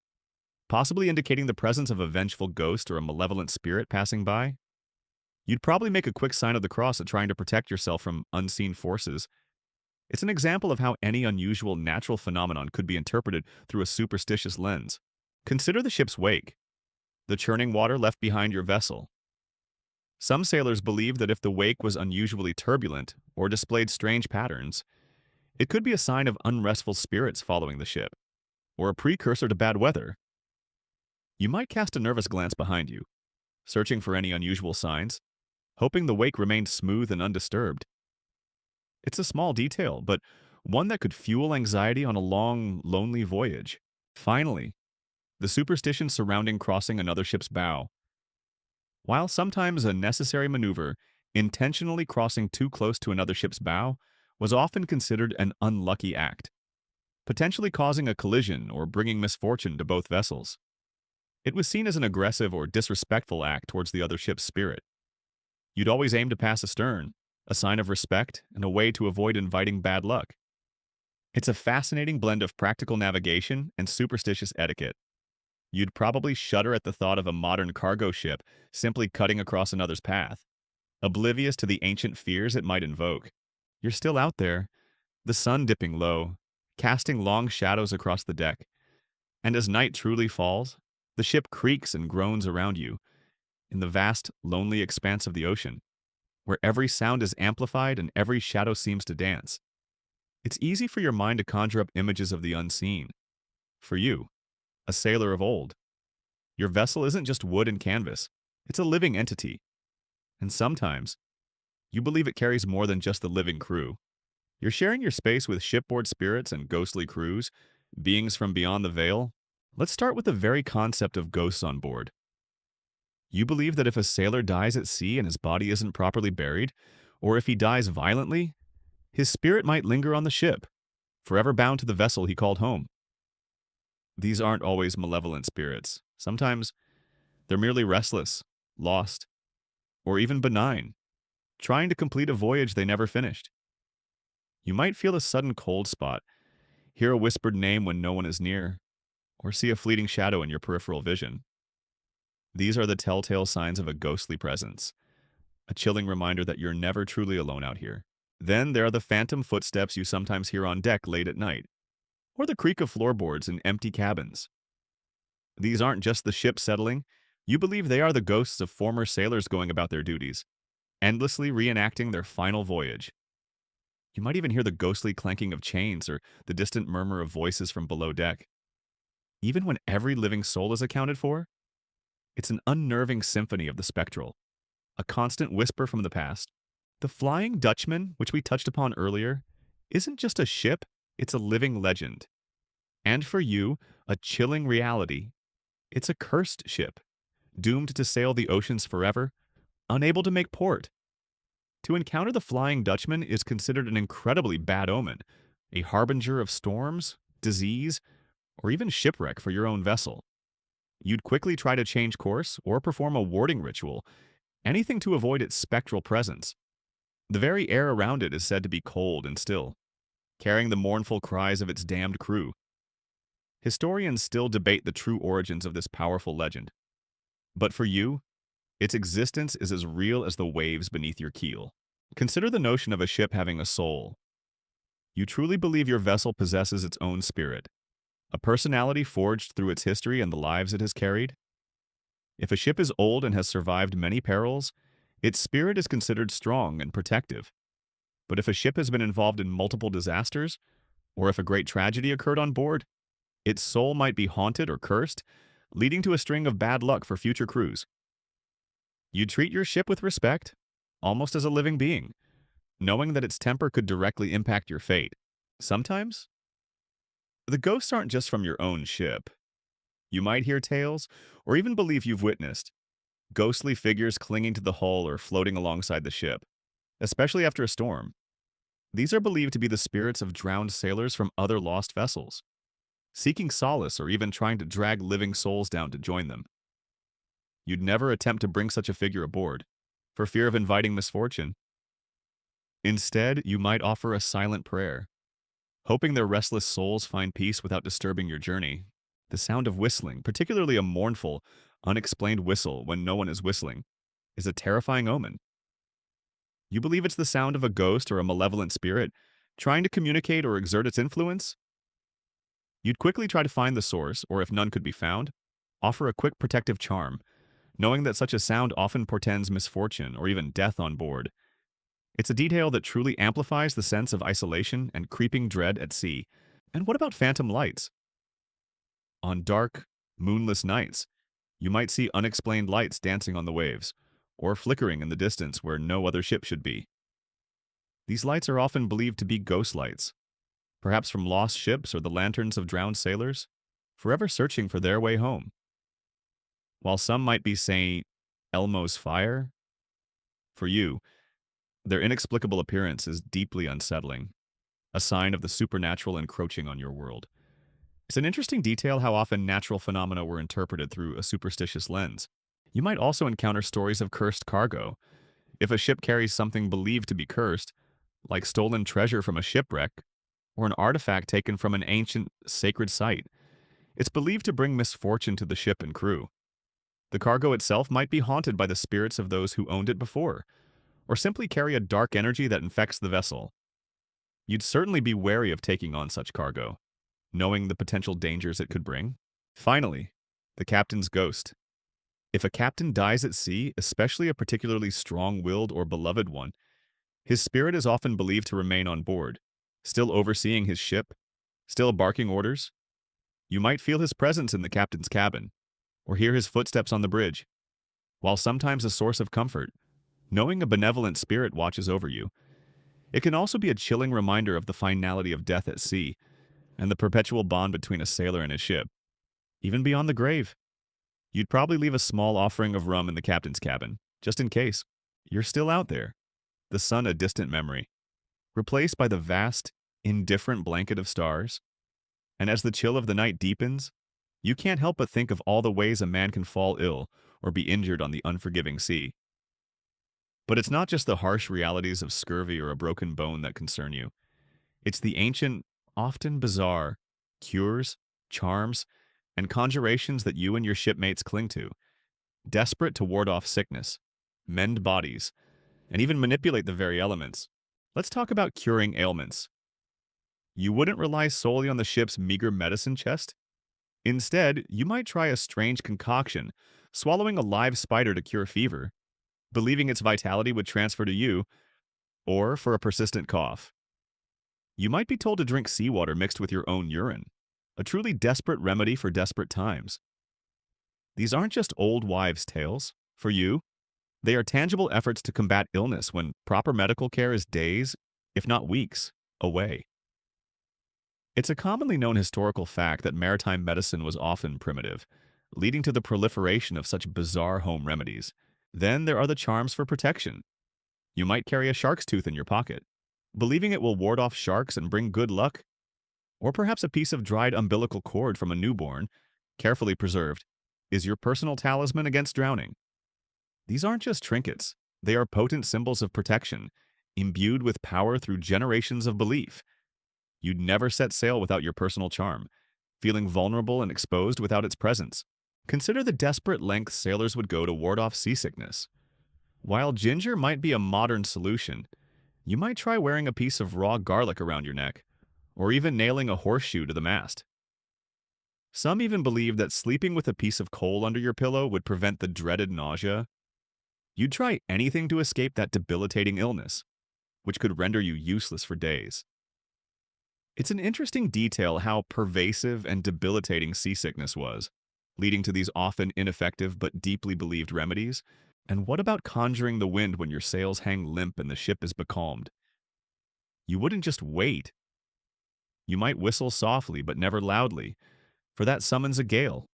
possibly indicating the presence of a vengeful ghost or a malevolent spirit passing by. You'd probably make a quick sign of the cross at trying to protect yourself from unseen forces. It's an example of how any unusual natural phenomenon could be interpreted through a superstitious lens. Consider the ship's wake, the churning water left behind your vessel. Some sailors believed that if the wake was unusually turbulent or displayed strange patterns, it could be a sign of unrestful spirits following the ship, or a precursor to bad weather. You might cast a nervous glance behind you, searching for any unusual signs, hoping the wake remained smooth and undisturbed. It's a small detail, but one that could fuel anxiety on a long, lonely voyage. Finally, the superstition surrounding crossing another ship's bow. While sometimes a necessary maneuver, intentionally crossing too close to another ship's bow was often considered an unlucky act, potentially causing a collision or bringing misfortune to both vessels. It was seen as an aggressive or disrespectful act towards the other ship's spirit. You'd always aim to pass astern, a sign of respect and a way to avoid inviting bad luck. It's a fascinating blend of practical navigation and superstitious etiquette. You'd probably shudder at the thought of a modern cargo ship simply cutting across another's path, oblivious to the ancient fears it might invoke. You're still out there, the sun dipping low, casting long shadows across the deck, and as night truly falls, the ship creaks and groans around you in the vast, lonely expanse of the ocean, where every sound is amplified and every shadow seems to dance. It's easy for your mind to conjure up images of the unseen. For you, a sailor of old, your vessel isn't just wood and canvas, it's a living entity. And sometimes, you believe it carries more than just the living crew. You're sharing your space with shipboard spirits and ghostly crews, beings from beyond the veil. Let's start with the very concept of ghosts on board. You believe that if a sailor dies at sea and his body isn't properly buried, or if he dies violently, his spirit might linger on the ship, forever bound to the vessel he called home. These aren't always malevolent spirits. Sometimes they're merely restless, lost, or even benign, trying to complete a voyage they never finished. You might feel a sudden cold spot, hear a whispered name when no one is near, or see a fleeting shadow in your peripheral vision. These are the telltale signs of a ghostly presence, a chilling reminder that you're never truly alone out here. Then there are the phantom footsteps you sometimes hear on deck late at night, or the creak of floorboards in empty cabins. These aren't just the ship settling, you believe they are the ghosts of former sailors going about their duties, endlessly reenacting their final voyage. You might even hear the ghostly clanking of chains or the distant murmur of voices from below deck. Even when every living soul is accounted for, it's an unnerving symphony of the spectral, a constant whisper from the past. The Flying Dutchman, which we touched upon earlier, isn't just a ship, it's a living legend. And for you, a chilling reality. It's a cursed ship, doomed to sail the oceans forever, unable to make port. To encounter the Flying Dutchman is considered an incredibly bad omen, a harbinger of storms, disease, or even shipwreck for your own vessel. You'd quickly try to change course or perform a warding ritual, anything to avoid its spectral presence. The very air around it is said to be cold and still, carrying the mournful cries of its damned crew. Historians still debate the true origins of this powerful legend. But for you, its existence is as real as the waves beneath your keel. Consider the notion of a ship having a soul. You truly believe your vessel possesses its own spirit, a personality forged through its history and the lives it has carried? If a ship is old and has survived many perils, Its spirit is considered strong and protective, but if a ship has been involved in multiple disasters, or if a great tragedy occurred on board, its soul might be haunted or cursed, leading to a string of bad luck for future crews. You treat your ship with respect, almost as a living being, knowing that its temper could directly impact your fate. Sometimes, the ghosts aren't just from your own ship. You might hear tales, or even believe you've witnessed, ghostly figures clinging to the hull or floating alongside the ship, especially after a storm. These are believed to be the spirits of drowned sailors from other lost vessels, seeking solace or even trying to drag living souls down to join them. You'd never attempt to bring such a figure aboard, for fear of inviting misfortune. Instead, you might offer a silent prayer, hoping their restless souls find peace without disturbing your journey. The sound of whistling, particularly a mournful, unexplained whistle when no one is whistling, is a terrifying omen. You believe it's the sound of a ghost or a malevolent spirit trying to communicate or exert its influence? You'd quickly try to find the source, or if none could be found, offer a quick protective charm, knowing that such a sound often portends misfortune or even death on board. It's a detail that truly amplifies the sense of isolation and creeping dread at sea. And what about phantom lights? On dark, moonless nights, you might see unexplained lights dancing on the waves, or flickering in the distance where no other ship should be. These lights are often believed to be ghost lights, perhaps from lost ships or the lanterns of drowned sailors, forever searching for their way home. While some might be St. Elmo's fire, for you, their inexplicable appearance is deeply unsettling, a sign of the supernatural encroaching on your world. It's an interesting detail how often natural phenomena were interpreted through a superstitious lens. You might also encounter stories of cursed cargo. If a ship carries something believed to be cursed, like stolen treasure from a shipwreck, or an artifact taken from an ancient sacred site, it's believed to bring misfortune to the ship and crew. The cargo itself might be haunted by the spirits of those who owned it before, or simply carry a dark energy that infects the vessel. You'd certainly be wary of taking on such cargo, knowing the potential dangers it could bring. Finally, the captain's ghost. If a captain dies at sea, especially a particularly strong-willed or beloved one, his spirit is often believed to remain on board, still overseeing his ship, still barking orders. You might feel his presence in the captain's cabin, or hear his footsteps on the bridge. While sometimes a source of comfort, knowing a benevolent spirit watches over you, it can also be a chilling reminder of the finality of death at sea and the perpetual bond between a sailor and his ship. Even beyond the grave, you'd probably leave a small offering of rum in the captain's cabin, just in case. You're still out there, the sun a distant memory, replaced by the vast, indifferent blanket of stars. And as the chill of the night deepens, you can't help but think of all the ways a man can fall ill or be injured on the unforgiving sea. But it's not just the harsh realities of scurvy or a broken bone that concern you. It's the ancient, often bizarre, cures, charms, and conjurations that you and your shipmates cling to, desperate to ward off sickness, mend bodies, and even manipulate the very elements. Let's talk about curing ailments. You wouldn't rely solely on the ship's meager medicine chest. Instead, you might try a strange concoction, swallowing a live spider to cure fever, believing its vitality would transfer to you, or for a persistent cough. You might be told to drink seawater mixed with your own urine, a truly desperate remedy for desperate times. These aren't just old wives' tales. For you, they are tangible efforts to combat illness when proper medical care is days, if not weeks, away. It's a commonly known historical fact that maritime medicine was often primitive, leading to the proliferation of such bizarre home remedies. Then there are the charms for protection. You might carry a shark's tooth in your pocket, believing it will ward off sharks and bring good luck. Or perhaps a piece of dried umbilical cord from a newborn, carefully preserved, is your personal talisman against drowning. These aren't just trinkets. They are potent symbols of protection, imbued with power through generations of belief. You'd never set sail without your personal charm, feeling vulnerable and exposed without its presence. Consider the desperate lengths sailors would go to ward off seasickness. While ginger might be a modern solution, you might try wearing a piece of raw garlic around your neck, or even nailing a horseshoe to the mast. Some even believe that sleeping with a piece of coal under your pillow would prevent the dreaded nausea. You'd try anything to escape that debilitating illness, which could render you useless for days. It's an interesting detail how pervasive and debilitating seasickness was, leading to these often ineffective but deeply believed remedies. And what about conjuring the wind when your sails hang limp and the ship is becalmed? You wouldn't just wait. You might whistle softly but never loudly, for that summons a gale,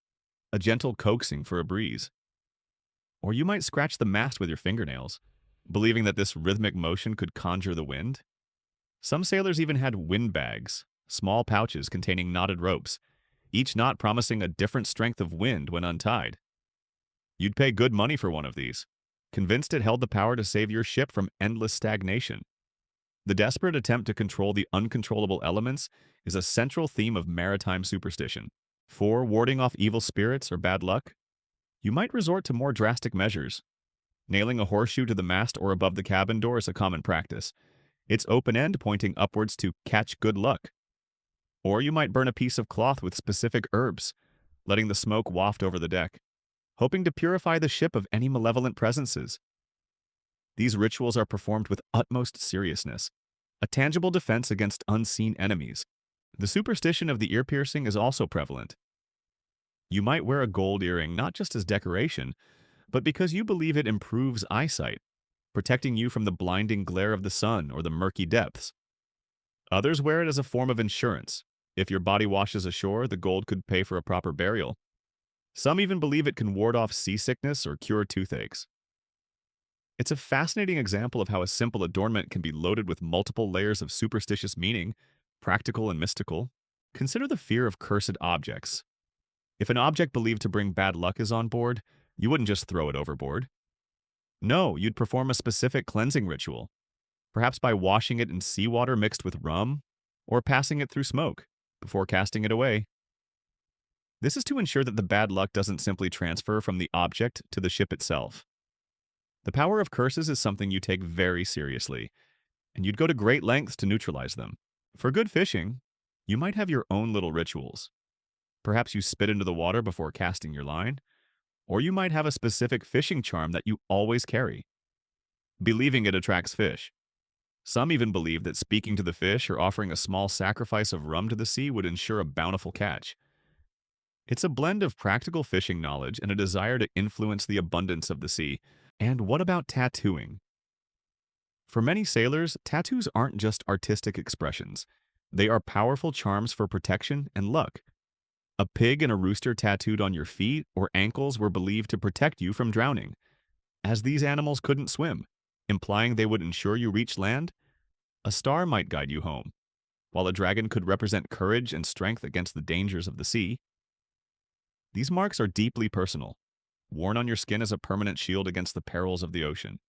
a gentle coaxing for a breeze. Or you might scratch the mast with your fingernails, believing that this rhythmic motion could conjure the wind. Some sailors even had wind bags, small pouches containing knotted ropes, each knot promising a different strength of wind when untied. You'd pay good money for one of these, convinced it held the power to save your ship from endless stagnation. The desperate attempt to control the uncontrollable elements is a central theme of maritime superstition. For warding off evil spirits or bad luck, you might resort to more drastic measures. Nailing a horseshoe to the mast or above the cabin door is a common practice, its open end pointing upwards to catch good luck. Or you might burn a piece of cloth with specific herbs, letting the smoke waft over the deck, hoping to purify the ship of any malevolent presences. These rituals are performed with utmost seriousness, a tangible defense against unseen enemies. The superstition of the ear piercing is also prevalent. You might wear a gold earring not just as decoration, but because you believe it improves eyesight, protecting you from the blinding glare of the sun or the murky depths. Others wear it as a form of insurance. If your body washes ashore, the gold could pay for a proper burial. Some even believe it can ward off seasickness or cure toothaches. It's a fascinating example of how a simple adornment can be loaded with multiple layers of superstitious meaning, practical and mystical. Consider the fear of cursed objects. If an object believed to bring bad luck is on board, you wouldn't just throw it overboard. No, you'd perform a specific cleansing ritual, perhaps by washing it in seawater mixed with rum, or passing it through smoke, before casting it away. This is to ensure that the bad luck doesn't simply transfer from the object to the ship itself. The power of curses is something you take very seriously, and you'd go to great lengths to neutralize them. For good fishing, you might have your own little rituals. Perhaps you spit into the water before casting your line, or you might have a specific fishing charm that you always carry, believing it attracts fish. Some even believe that speaking to the fish or offering a small sacrifice of rum to the sea would ensure a bountiful catch. It's a blend of practical fishing knowledge and a desire to influence the abundance of the sea. And what about tattooing? For many sailors, tattoos aren't just artistic expressions. They are powerful charms for protection and luck. A pig and a rooster tattooed on your feet or ankles were believed to protect you from drowning, as these animals couldn't swim, implying they would ensure you reach land. A star might guide you home, while a dragon could represent courage and strength against the dangers of the sea. These marks are deeply personal, worn on your skin as a permanent shield against the perils of the ocean.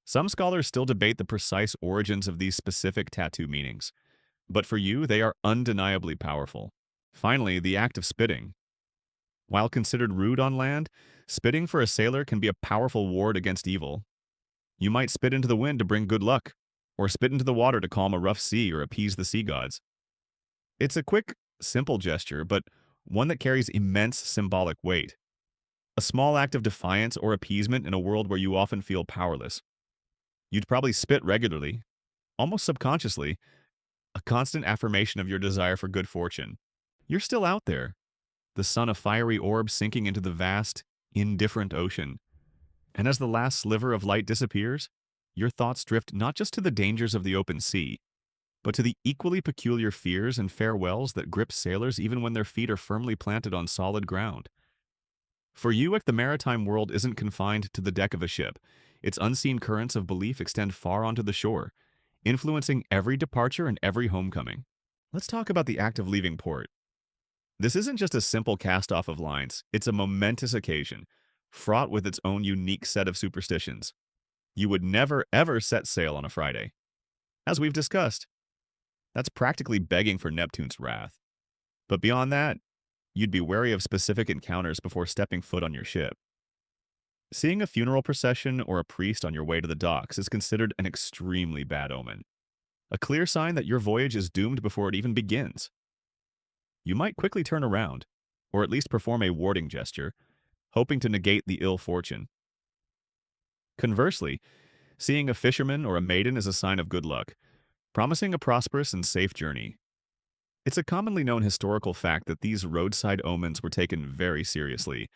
Some scholars still debate the precise origins of these specific tattoo meanings, but for you, they are undeniably powerful. Finally, the act of spitting. While considered rude on land, spitting for a sailor can be a powerful ward against evil. You might spit into the wind to bring good luck, or spit into the water to calm a rough sea or appease the sea gods. It's a quick, simple gesture, but one that carries immense symbolic weight. A small act of defiance or appeasement in a world where you often feel powerless. You'd probably spit regularly, almost subconsciously, a constant affirmation of your desire for good fortune. You're still out there, the sun a fiery orb sinking into the vast, indifferent ocean. And as the last sliver of light disappears, your thoughts drift not just to the dangers of the open sea, but to the equally peculiar fears and farewells that grip sailors even when their feet are firmly planted on solid ground. For you, the maritime world isn't confined to the deck of a ship. Its unseen currents of belief extend far onto the shore, influencing every departure and every homecoming. Let's talk about the act of leaving port. This isn't just a simple cast-off of lines, it's a momentous occasion, fraught with its own unique set of superstitions. You would never, ever set sail on a Friday. As we've discussed, that's practically begging for Neptune's wrath. But beyond that, you'd be wary of specific encounters before stepping foot on your ship. Seeing a funeral procession or a priest on your way to the docks is considered an extremely bad omen, a clear sign that your voyage is doomed before it even begins. You might quickly turn around, or at least perform a warding gesture, hoping to negate the ill fortune. Conversely, seeing a fisherman or a maiden is a sign of good luck, promising a prosperous and safe journey. It's a commonly known historical fact that these roadside omens were taken very seriously,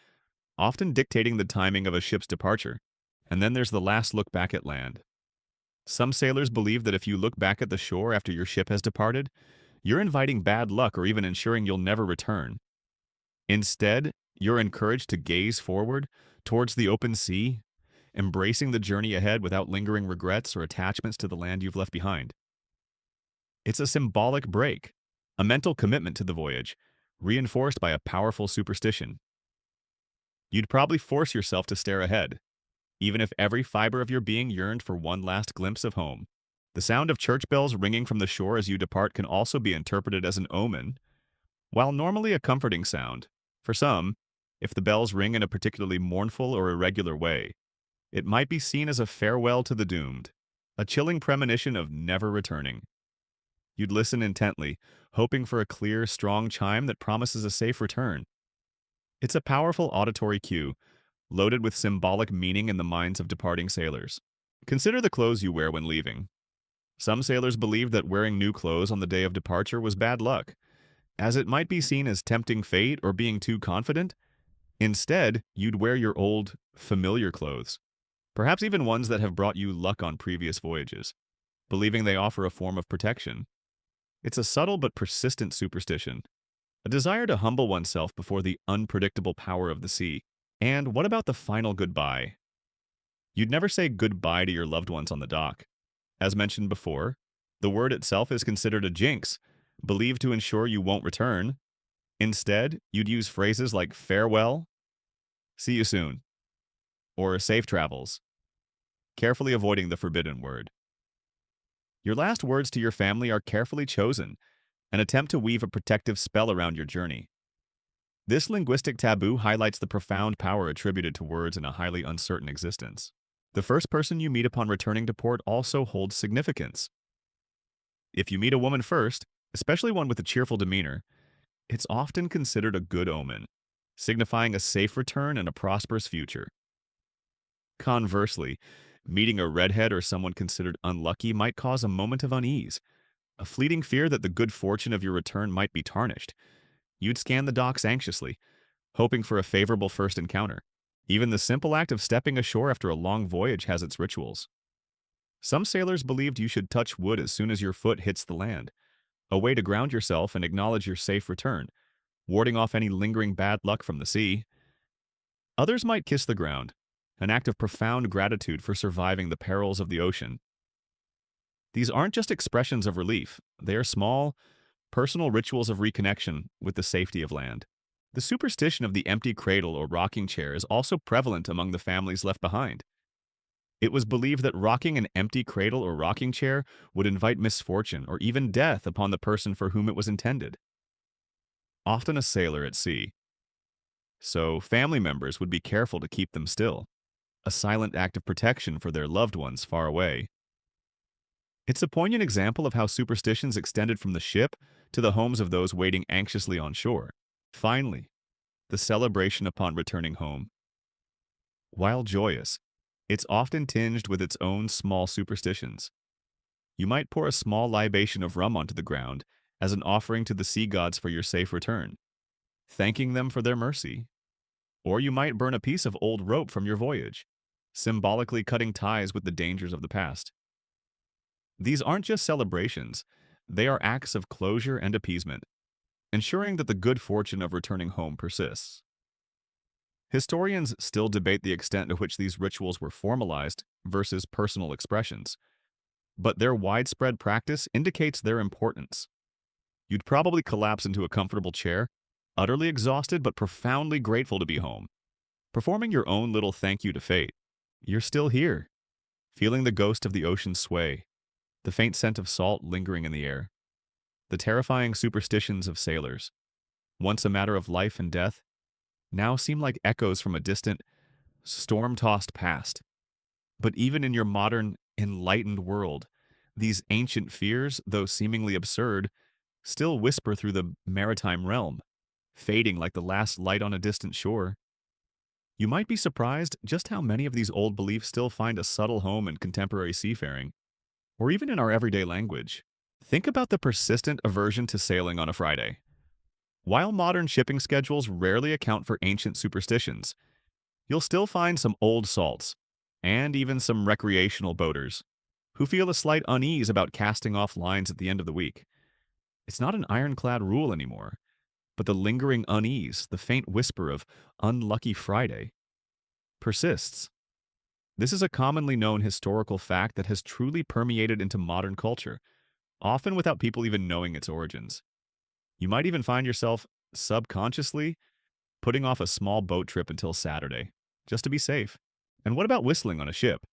often dictating the timing of a ship's departure. And then there's the last look back at land. Some sailors believe that if you look back at the shore after your ship has departed, you're inviting bad luck or even ensuring you'll never return. Instead, you're encouraged to gaze forward towards the open sea, embracing the journey ahead without lingering regrets or attachments to the land you've left behind. It's a symbolic break, a mental commitment to the voyage, reinforced by a powerful superstition. You'd probably force yourself to stare ahead, even if every fiber of your being yearned for one last glimpse of home. The sound of church bells ringing from the shore as you depart can also be interpreted as an omen, while normally a comforting sound. For some, if the bells ring in a particularly mournful or irregular way, it might be seen as a farewell to the doomed, a chilling premonition of never returning. You'd listen intently, hoping for a clear, strong chime that promises a safe return. It's a powerful auditory cue, loaded with symbolic meaning in the minds of departing sailors. Consider the clothes you wear when leaving. Some sailors believed that wearing new clothes on the day of departure was bad luck, as it might be seen as tempting fate or being too confident. Instead, you'd wear your old, familiar clothes, perhaps even ones that have brought you luck on previous voyages, believing they offer a form of protection. It's a subtle but persistent superstition, a desire to humble oneself before the unpredictable power of the sea. And what about the final goodbye? You'd never say goodbye to your loved ones on the dock. As mentioned before, the word itself is considered a jinx, believed to ensure you won't return. Instead, you'd use phrases like farewell, see you soon, or safe travels, carefully avoiding the forbidden word. Your last words to your family are carefully chosen, an attempt to weave a protective spell around your journey. This linguistic taboo highlights the profound power attributed to words in a highly uncertain existence. The first person you meet upon returning to port also holds significance. If you meet a woman first, especially one with a cheerful demeanor, it's often considered a good omen, signifying a safe return and a prosperous future. Conversely, meeting a redhead or someone considered unlucky might cause a moment of unease, a fleeting fear that the good fortune of your return might be tarnished. You'd scan the docks anxiously, hoping for a favorable first encounter. Even the simple act of stepping ashore after a long voyage has its rituals. Some sailors believed you should touch wood as soon as your foot hits the land, a way to ground yourself and acknowledge your safe return, warding off any lingering bad luck from the sea. Others might kiss the ground, an act of profound gratitude for surviving the perils of the ocean. These aren't just expressions of relief, they are small, personal rituals of reconnection with the safety of land. The superstition of the empty cradle or rocking chair is also prevalent among the families left behind. It was believed that rocking an empty cradle or rocking chair would invite misfortune or even death upon the person for whom it was intended. Often a sailor at sea, so family members would be careful to keep them still, a silent act of protection for their loved ones far away. It's a poignant example of how superstitions extended from the ship to the homes of those waiting anxiously on shore. Finally, the celebration upon returning home. While joyous, it's often tinged with its own small superstitions. You might pour a small libation of rum onto the ground as an offering to the sea gods for your safe return, thanking them for their mercy. Or you might burn a piece of old rope from your voyage, symbolically cutting ties with the dangers of the past. These aren't just celebrations, they are acts of closure and appeasement, ensuring that the good fortune of returning home persists. Historians still debate the extent to which these rituals were formalized versus personal expressions, but their widespread practice indicates their importance. You'd probably collapse into a comfortable chair, utterly exhausted but profoundly grateful to be home, performing your own little thank you to fate. You're still here, feeling the ghost of the ocean sway, the faint scent of salt lingering in the air. The terrifying superstitions of sailors, once a matter of life and death, now seem like echoes from a distant, storm-tossed past. But even in your modern, enlightened world, these ancient fears, though seemingly absurd, still whisper through the maritime realm, fading like the last light on a distant shore. You might be surprised just how many of these old beliefs still find a subtle home in contemporary seafaring, or even in our everyday language. Think about the persistent aversion to sailing on a Friday. While modern shipping schedules rarely account for ancient superstitions, you'll still find some old salts, and even some recreational boaters, who feel a slight unease about casting off lines at the end of the week. It's not an ironclad rule anymore, but the lingering unease, the faint whisper of unlucky Friday, persists. This is a commonly known historical fact that has truly permeated into modern culture, often without people even knowing its origins. You might even find yourself subconsciously putting off a small boat trip until Saturday, just to be safe. And what about whistling on a ship?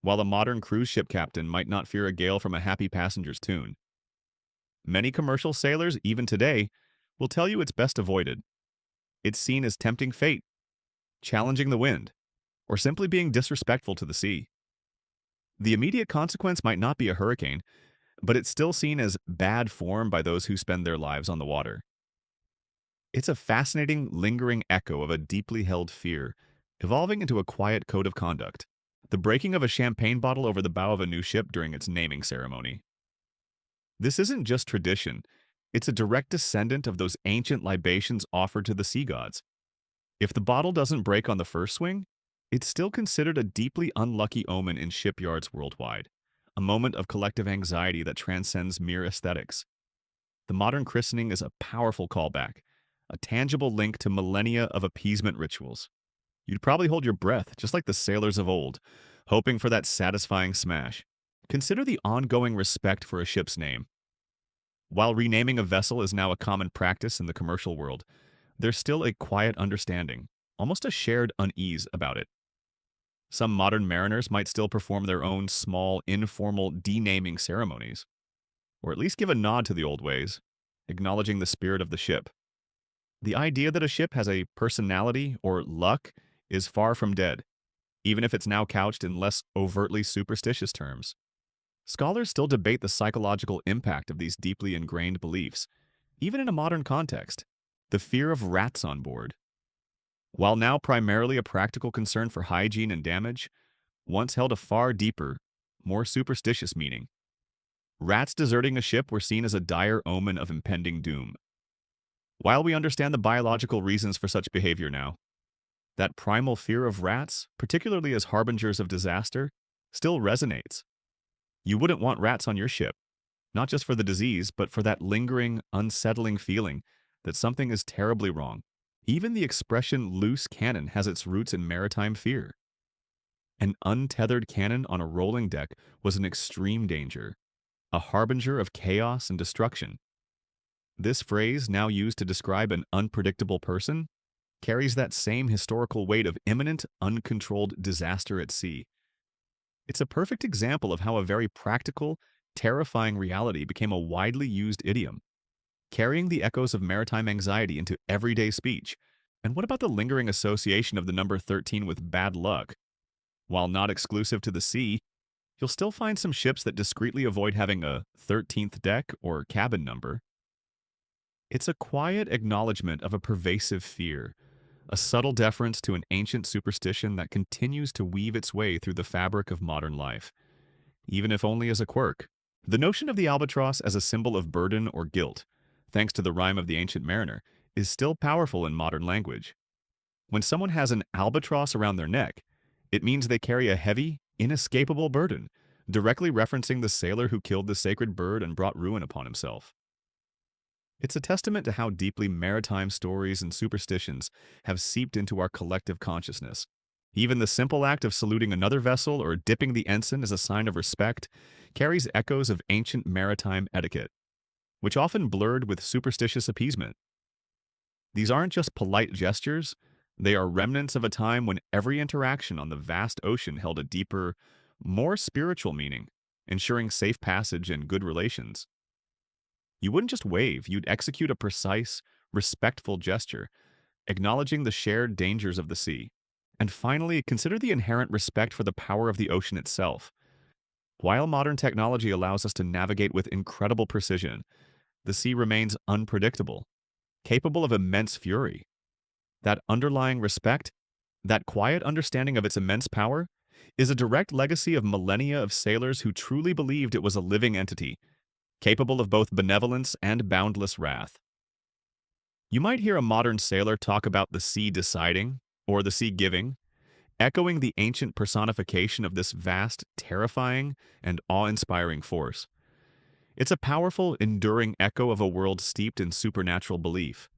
While a modern cruise ship captain might not fear a gale from a happy passenger's tune, many commercial sailors, even today, will tell you it's best avoided. It's seen as tempting fate, challenging the wind, or simply being disrespectful to the sea. The immediate consequence might not be a hurricane, but it's still seen as bad form by those who spend their lives on the water. It's a fascinating, lingering echo of a deeply held fear, evolving into a quiet code of conduct. The breaking of a champagne bottle over the bow of a new ship during its naming ceremony. This isn't just tradition, it's a direct descendant of those ancient libations offered to the sea gods. If the bottle doesn't break on the first swing, it's still considered a deeply unlucky omen in shipyards worldwide, a moment of collective anxiety that transcends mere aesthetics. The modern christening is a powerful callback, a tangible link to millennia of appeasement rituals. You'd probably hold your breath, just like the sailors of old, hoping for that satisfying smash. Consider the ongoing respect for a ship's name. While renaming a vessel is now a common practice in the commercial world, there's still a quiet understanding, almost a shared unease about it. Some modern mariners might still perform their own small, informal denaming ceremonies, or at least give a nod to the old ways, acknowledging the spirit of the ship. The idea that a ship has a personality or luck is far from dead, even if it's now couched in less overtly superstitious terms. Scholars still debate the psychological impact of these deeply ingrained beliefs, even in a modern context. The fear of rats on board, while now primarily a practical concern for hygiene and damage, once held a far deeper, more superstitious meaning. Rats deserting a ship were seen as a dire omen of impending doom. While we understand the biological reasons for such behavior now, that primal fear of rats, particularly as harbingers of disaster, still resonates. You wouldn't want rats on your ship, not just for the disease, but for that lingering, unsettling feeling that something is terribly wrong. Even the expression loose cannon has its roots in maritime fear. An untethered cannon on a rolling deck was an extreme danger, a harbinger of chaos and destruction. This phrase, now used to describe an unpredictable person, carries that same historical weight of imminent, uncontrolled disaster at sea. It's a perfect example of how a very practical, terrifying reality became a widely used idiom, carrying the echoes of maritime anxiety into everyday speech. And what about the lingering association of the number 13 with bad luck? While not exclusive to the sea, you'll still find some ships that discreetly avoid having a 13th deck or cabin number. It's a quiet acknowledgement of a pervasive fear, a subtle deference to an ancient superstition that continues to weave its way through the fabric of modern life, even if only as a quirk. The notion of the albatross as a symbol of burden or guilt, thanks to the rhyme of the ancient mariner, is still powerful in modern language. When someone has an albatross around their neck, it means they carry a heavy, inescapable burden, directly referencing the sailor who killed the sacred bird and brought ruin upon himself. It's a testament to how deeply maritime stories and superstitions have seeped into our collective consciousness. Even the simple act of saluting another vessel or dipping the ensign as a sign of respect carries echoes of ancient maritime etiquette, which often blurred with superstitious appeasement. These aren't just polite gestures, they are remnants of a time when every interaction on the vast ocean held a deeper, more spiritual meaning, ensuring safe passage and good relations. You wouldn't just wave, you'd execute a precise, respectful gesture, acknowledging the shared dangers of the sea. And finally, consider the inherent respect for the power of the ocean itself. While modern technology allows us to navigate with incredible precision, the sea remains unpredictable, capable of immense fury. That underlying respect, That quiet understanding of its immense power is a direct legacy of millennia of sailors who truly believed it was a living entity, capable of both benevolence and boundless wrath. You might hear a modern sailor talk about the sea deciding, or the sea giving, echoing the ancient personification of this vast, terrifying, and awe-inspiring force. It's a powerful, enduring echo of a world steeped in supernatural belief.